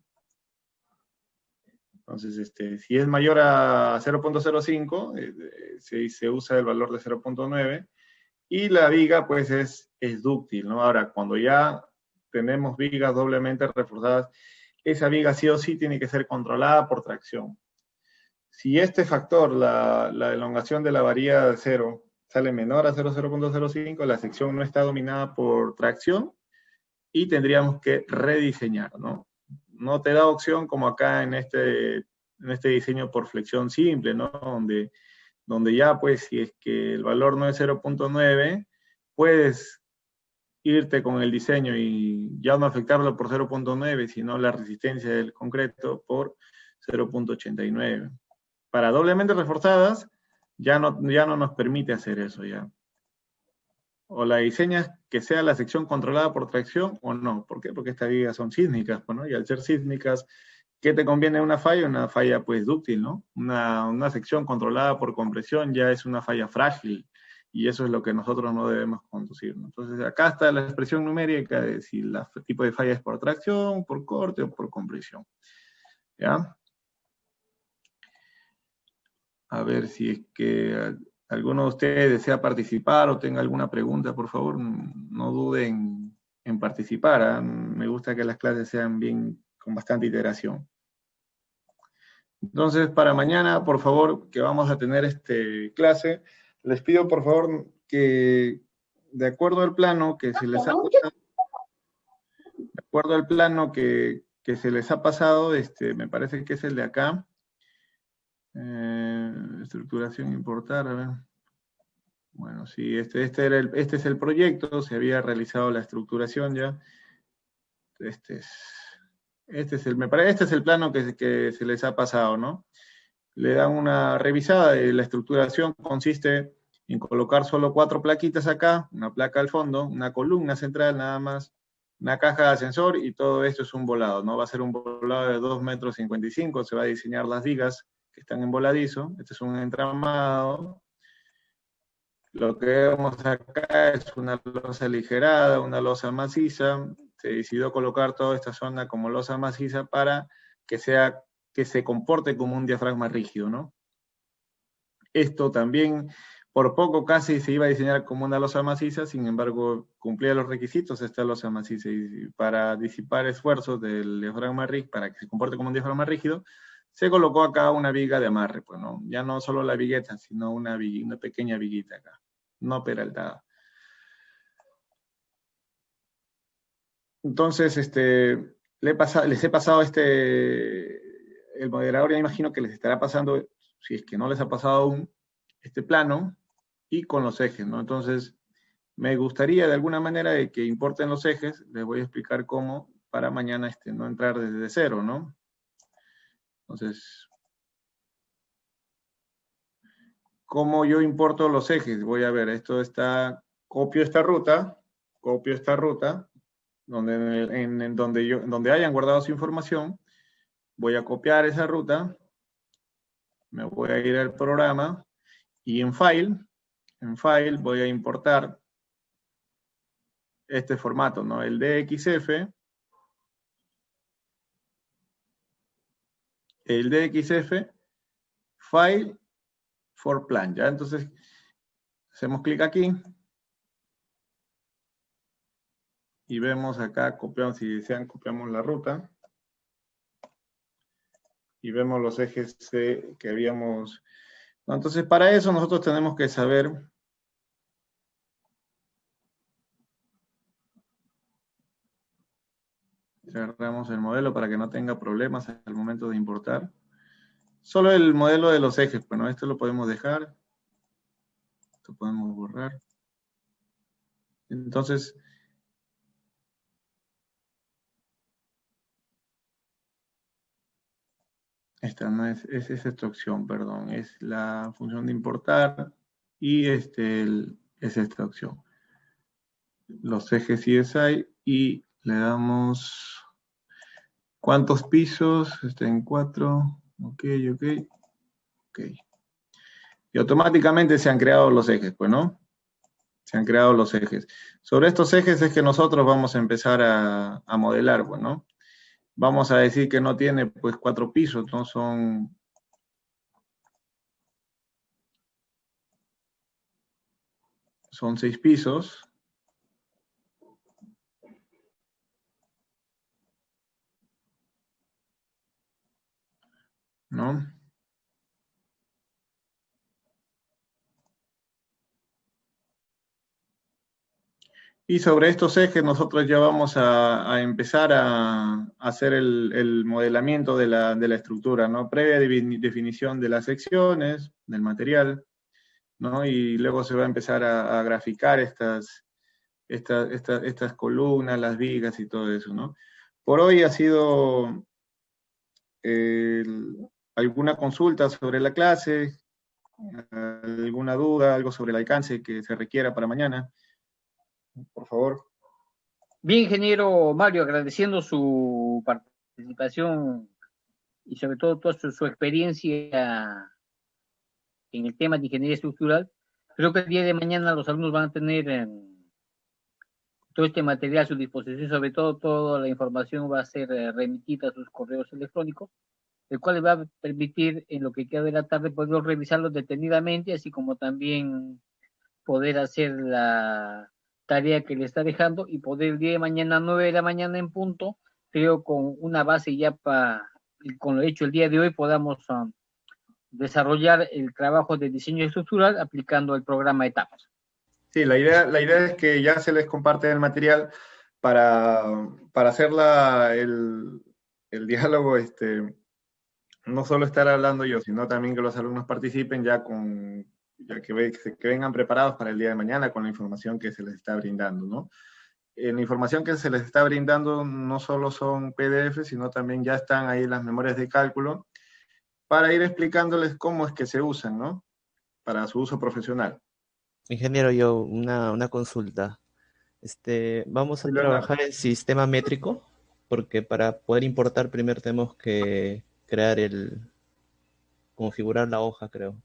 Speaker 2: Entonces, si es mayor a 0.05, se usa el valor de 0.9 y la viga pues es dúctil, ¿no? Ahora, cuando ya tenemos vigas doblemente reforzadas, esa viga sí o sí tiene que ser controlada por tracción. Si este factor, la elongación de la varilla de acero, sale menor a 0.05, la sección no está dominada por tracción y tendríamos que rediseñar, ¿no? No te da opción como acá en este diseño por flexión simple, ¿no? Donde ya, pues, si es que el valor no es 0.9, puedes irte con el diseño y ya no afectarlo por 0.9, sino la resistencia del concreto por 0.89. Para doblemente reforzadas, ya no nos permite hacer eso ya. O la diseñas que sea la sección controlada por tracción o no. ¿Por qué? Porque estas vigas son sísmicas, ¿no? Y al ser sísmicas, ¿qué te conviene una falla? Una falla, pues, dúctil, ¿no? Una sección controlada por compresión ya es una falla frágil, y eso es lo que nosotros no debemos conducir, ¿no? Entonces, acá está la expresión numérica de si el tipo de falla es por tracción, por corte o por compresión. ¿Ya? A ver si es que alguno de ustedes desea participar o tenga alguna pregunta, por favor, no duden en participar, ¿eh? Me gusta que las clases sean con bastante iteración. Entonces, para mañana, por favor, que vamos a tener clase, les pido, por favor, que de acuerdo al plano que se les ha pasado, de acuerdo al plano que se les ha pasado, me parece que es el de acá, estructuración importar, a ver. Bueno, sí, este es el proyecto, se había realizado la estructuración ya. Este es el plano que se les ha pasado, ¿no? le dan una revisada. La estructuración consiste en colocar solo 4 plaquitas acá, una placa al fondo, una columna central nada más, una caja de ascensor, y todo esto es un volado, ¿no? Va a ser un volado de 2,55 metros, se va a diseñar las vigas que están en voladizo. Este es un entramado. Lo que vemos acá es una losa aligerada, una losa maciza. Se decidió colocar toda esta zona como losa maciza para que se comporte como un diafragma rígido, ¿no? Esto también, por poco casi se iba a diseñar como una losa maciza, sin embargo, cumplía los requisitos esta losa maciza, y para disipar esfuerzos del diafragma rígido, para que se comporte como un diafragma rígido, se colocó acá una viga de amarre, pues, ¿no? Ya no solo la vigueta, sino una pequeña viguita acá, no peraltada. Entonces, les he pasado el moderador, ya imagino que les estará pasando, si es que no les ha pasado aún, este plano, y con los ejes, ¿no? Entonces, me gustaría de alguna manera de que importen los ejes. Les voy a explicar cómo para mañana no entrar desde cero, ¿no? Entonces, ¿cómo yo importo los ejes? Voy a ver, copio esta ruta, donde hayan guardado su información, voy a copiar esa ruta, me voy a ir al programa, y en File voy a importar este formato, ¿no? El DXF, File for Plan, ¿ya? Entonces, hacemos clic aquí, y vemos acá, copiamos, si desean, copiamos la ruta, y vemos los ejes que habíamos. Entonces, para eso nosotros tenemos que saber cerramos el modelo para que no tenga problemas al momento de importar. Solo el modelo de los ejes, bueno, esto lo podemos dejar, esto podemos borrar. Entonces, esta no es esta opción, perdón, es la función de importar, y es esta opción. Los ejes CSI, y le damos ¿cuántos pisos? Está en 4, ok. Y automáticamente se han creado los ejes, pues, ¿no? Se han creado los ejes. Sobre estos ejes es que nosotros vamos a empezar a modelar, pues, ¿no? Vamos a decir que no tiene, pues, 4 pisos, ¿no? Son 6 pisos, ¿no? Y sobre estos ejes nosotros ya vamos a empezar a hacer el modelamiento de la estructura, ¿no? Previa definición de las secciones, del material, ¿no? Y luego se va a empezar a graficar estas columnas, las vigas y todo eso, ¿no? Por hoy ha sido alguna consulta sobre la clase, alguna duda, algo sobre el alcance que se requiera para mañana. Por favor.
Speaker 1: Bien, ingeniero Mario, agradeciendo su participación y sobre todo toda su experiencia en el tema de ingeniería estructural. Creo que el día de mañana los alumnos van a tener todo este material a su disposición, sobre todo toda la información va a ser remitida a sus correos electrónicos, el cual les va a permitir en lo que queda de la tarde poder revisarlos detenidamente, así como también poder hacer la tarea que le está dejando y poder el día de mañana, 9 de la mañana en punto, creo con una base ya con lo hecho el día de hoy, podamos desarrollar el trabajo de diseño estructural aplicando el programa Etapas.
Speaker 2: Sí, la idea es que ya se les comparte el material para hacer el diálogo, no solo estar hablando yo, sino también que los alumnos participen ya que vengan preparados para el día de mañana con la información que se les está brindando, ¿no? La información que se les está brindando no solo son PDF, sino también ya están ahí las memorias de cálculo, para ir explicándoles cómo es que se usan, ¿no? Para su uso profesional.
Speaker 3: Ingeniero, yo una consulta. Vamos
Speaker 2: Sí,
Speaker 3: a
Speaker 2: Leonardo.
Speaker 3: trabajar en sistema métrico, porque para poder importar primero tenemos que configurar la hoja, creo.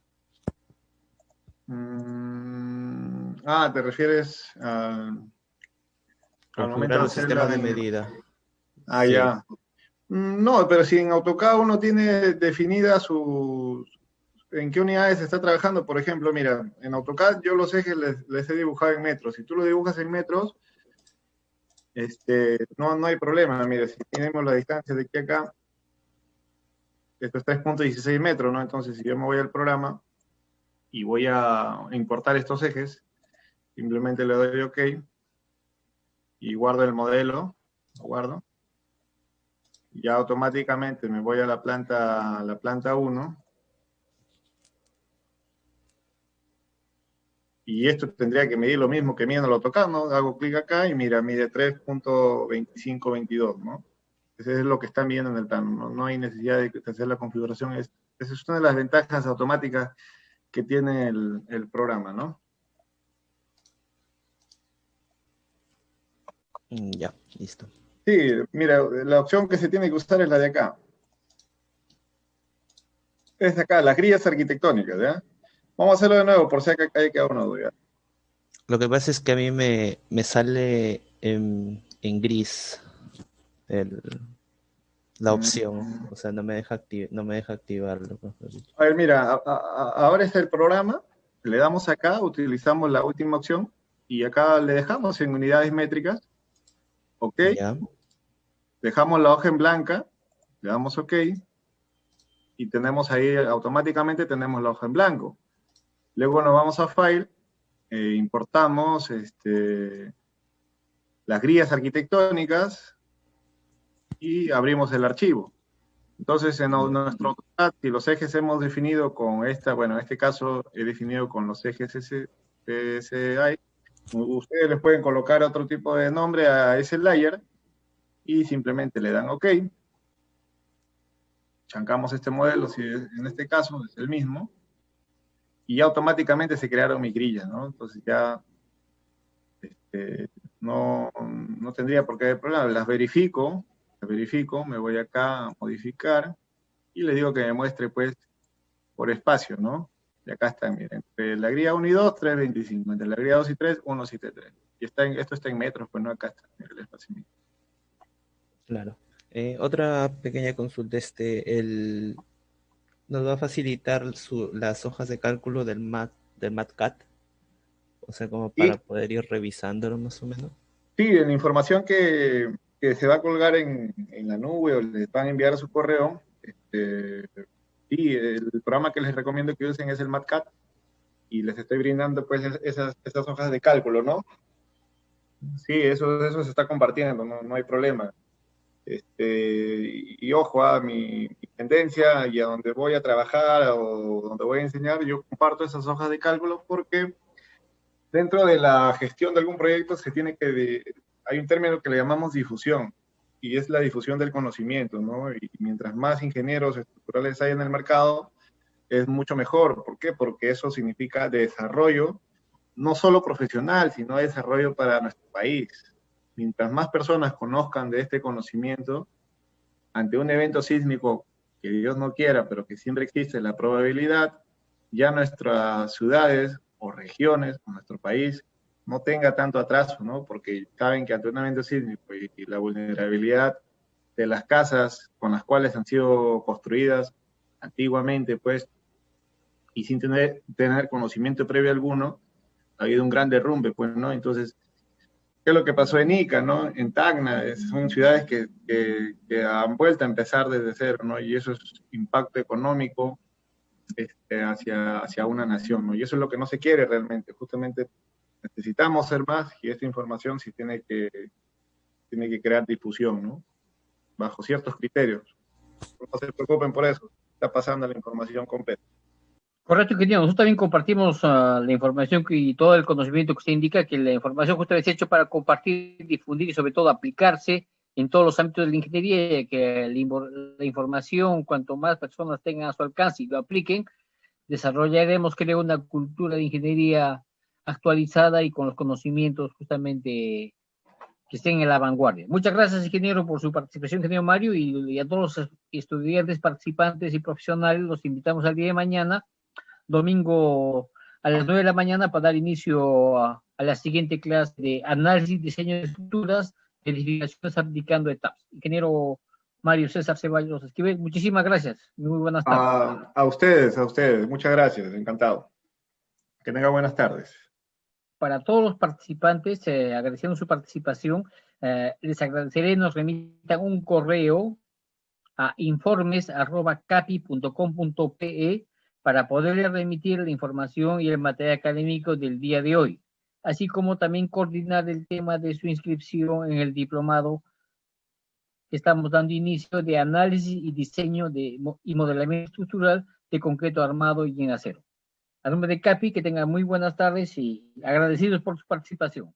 Speaker 2: ¿Te refieres al momento
Speaker 3: Configurar
Speaker 2: de
Speaker 3: los
Speaker 2: hacer la...
Speaker 3: sistemas de medida. Sí,
Speaker 2: Ya. No, pero si en AutoCAD uno tiene definida en qué unidades está trabajando, por ejemplo, mira, en AutoCAD yo los ejes les he dibujado en metros. Si tú lo dibujas en metros, no hay problema. Mira, si tenemos la distancia de aquí a acá, esto es 3.16 metros, ¿no? Entonces, si yo me voy al programa y voy a importar estos ejes, simplemente le doy OK y guardo el modelo, lo guardo. Ya automáticamente me voy a la planta 1. Y esto tendría que medir lo mismo que mide en el AutoCAD, ¿no? Hago clic acá y mira, mide 3.2522, ¿no? Ese es lo que están viendo en el plano, ¿no? No hay necesidad de hacer la configuración. Esa es una de las ventajas automáticas que tiene el programa, ¿no?
Speaker 3: Ya, listo.
Speaker 2: Sí, mira, la opción que se tiene que usar es la de acá. Es acá, las grillas arquitectónicas, ¿ya? Vamos a hacerlo de nuevo, por si acá hay que una duda.
Speaker 3: Lo que pasa es que a mí me sale en gris el, la opción,
Speaker 2: Mm.
Speaker 3: o sea, no me deja activarlo, mejor dicho.
Speaker 2: A ver, mira, ahora está el programa, le damos acá, utilizamos la última opción y acá le dejamos en unidades métricas, ok,
Speaker 3: Ya,
Speaker 2: dejamos la hoja en blanca, le damos ok y tenemos ahí, automáticamente tenemos la hoja en blanco. Luego nos vamos a File, importamos las grillas arquitectónicas y abrimos el archivo. Entonces, en nuestro AutoCAD, si los ejes hemos definido con bueno, en este caso he definido con los ejes SI, ustedes les pueden colocar otro tipo de nombre a ese layer y simplemente le dan OK. Chancamos este modelo, si en este caso es el mismo, y ya automáticamente se crearon mis grillas, ¿no? Entonces ya no tendría por qué haber problema. Las verifico, me voy acá a modificar y le digo que me muestre pues por espacio, ¿no? Y acá están, miren, entre la grilla 1 y 2, 3.25, entre la grilla 2 y 3, 1.73. Y esto está en metros, pues no acá está, miren, el espacio.
Speaker 3: claro. Otra pequeña consulta, nos va a facilitar las hojas de cálculo del MATCAD, o sea, como
Speaker 2: Y
Speaker 3: para poder ir revisándolo más o menos.
Speaker 2: sí, en la información que se va a colgar en la nube o les van a enviar a su correo, sí, el programa que les recomiendo que usen es el MATCAD y les estoy brindando pues esas hojas de cálculo, ¿no? Sí, eso se está compartiendo, no hay problema. Y ojo, a mi tendencia y a donde voy a trabajar o donde voy a enseñar, yo comparto esas hojas de cálculo porque dentro de la gestión de algún proyecto hay un término que le llamamos difusión, y es la difusión del conocimiento, ¿no? Y mientras más ingenieros estructurales hay en el mercado, es mucho mejor. ¿Por qué? Porque eso significa desarrollo, no solo profesional, sino desarrollo para nuestro país. Mientras más personas conozcan de este conocimiento, ante un evento sísmico que Dios no quiera, pero que siempre existe la probabilidad, ya nuestras ciudades o regiones o nuestro país no tenga tanto atraso, ¿no? Porque saben que ante un evento sísmico y la vulnerabilidad de las casas con las cuales han sido construidas antiguamente, pues, y sin tener conocimiento previo alguno, ha habido un gran derrumbe, pues, ¿no? Entonces, ¿qué es lo que pasó en Ica, ¿no? En Tacna? Son ciudades que han vuelto a empezar desde cero, ¿no? Y eso es impacto económico hacia una nación, ¿no? Y eso es lo que no se quiere realmente. Justamente necesitamos ser más y esta información sí tiene que crear difusión, ¿no? Bajo ciertos criterios. No se preocupen por eso. Está pasando la información completa.
Speaker 1: Correcto, ingeniero. Nosotros también compartimos la información y todo el conocimiento que usted indica, que la información que usted ha hecho para compartir, difundir y sobre todo aplicarse en todos los ámbitos de la ingeniería, ya que la información, cuanto más personas tengan a su alcance y lo apliquen, desarrollaremos, creo, una cultura de ingeniería actualizada y con los conocimientos justamente que estén en la vanguardia. Muchas gracias, ingeniero, por su participación, ingeniero Mario, y a todos los estudiantes, participantes y profesionales los invitamos al día de mañana, domingo a las 9 de la mañana, para dar inicio a la siguiente clase de análisis, diseño de estructuras, verificaciones aplicando etapas. Ingeniero Mario César Ceballos Esquivel, muchísimas gracias. Muy buenas tardes.
Speaker 2: A ustedes. Muchas gracias. Encantado. Que tenga buenas tardes.
Speaker 1: Para todos los participantes, agradeciendo su participación, les agradeceré nos remitan un correo a informes@capi.com.pe para poderle remitir la información y el material académico del día de hoy, así como también coordinar el tema de su inscripción en el diplomado que estamos dando inicio de análisis y diseño y modelamiento estructural de concreto armado y en acero. A nombre de CAPI, que tengan muy buenas tardes y agradecidos por su participación.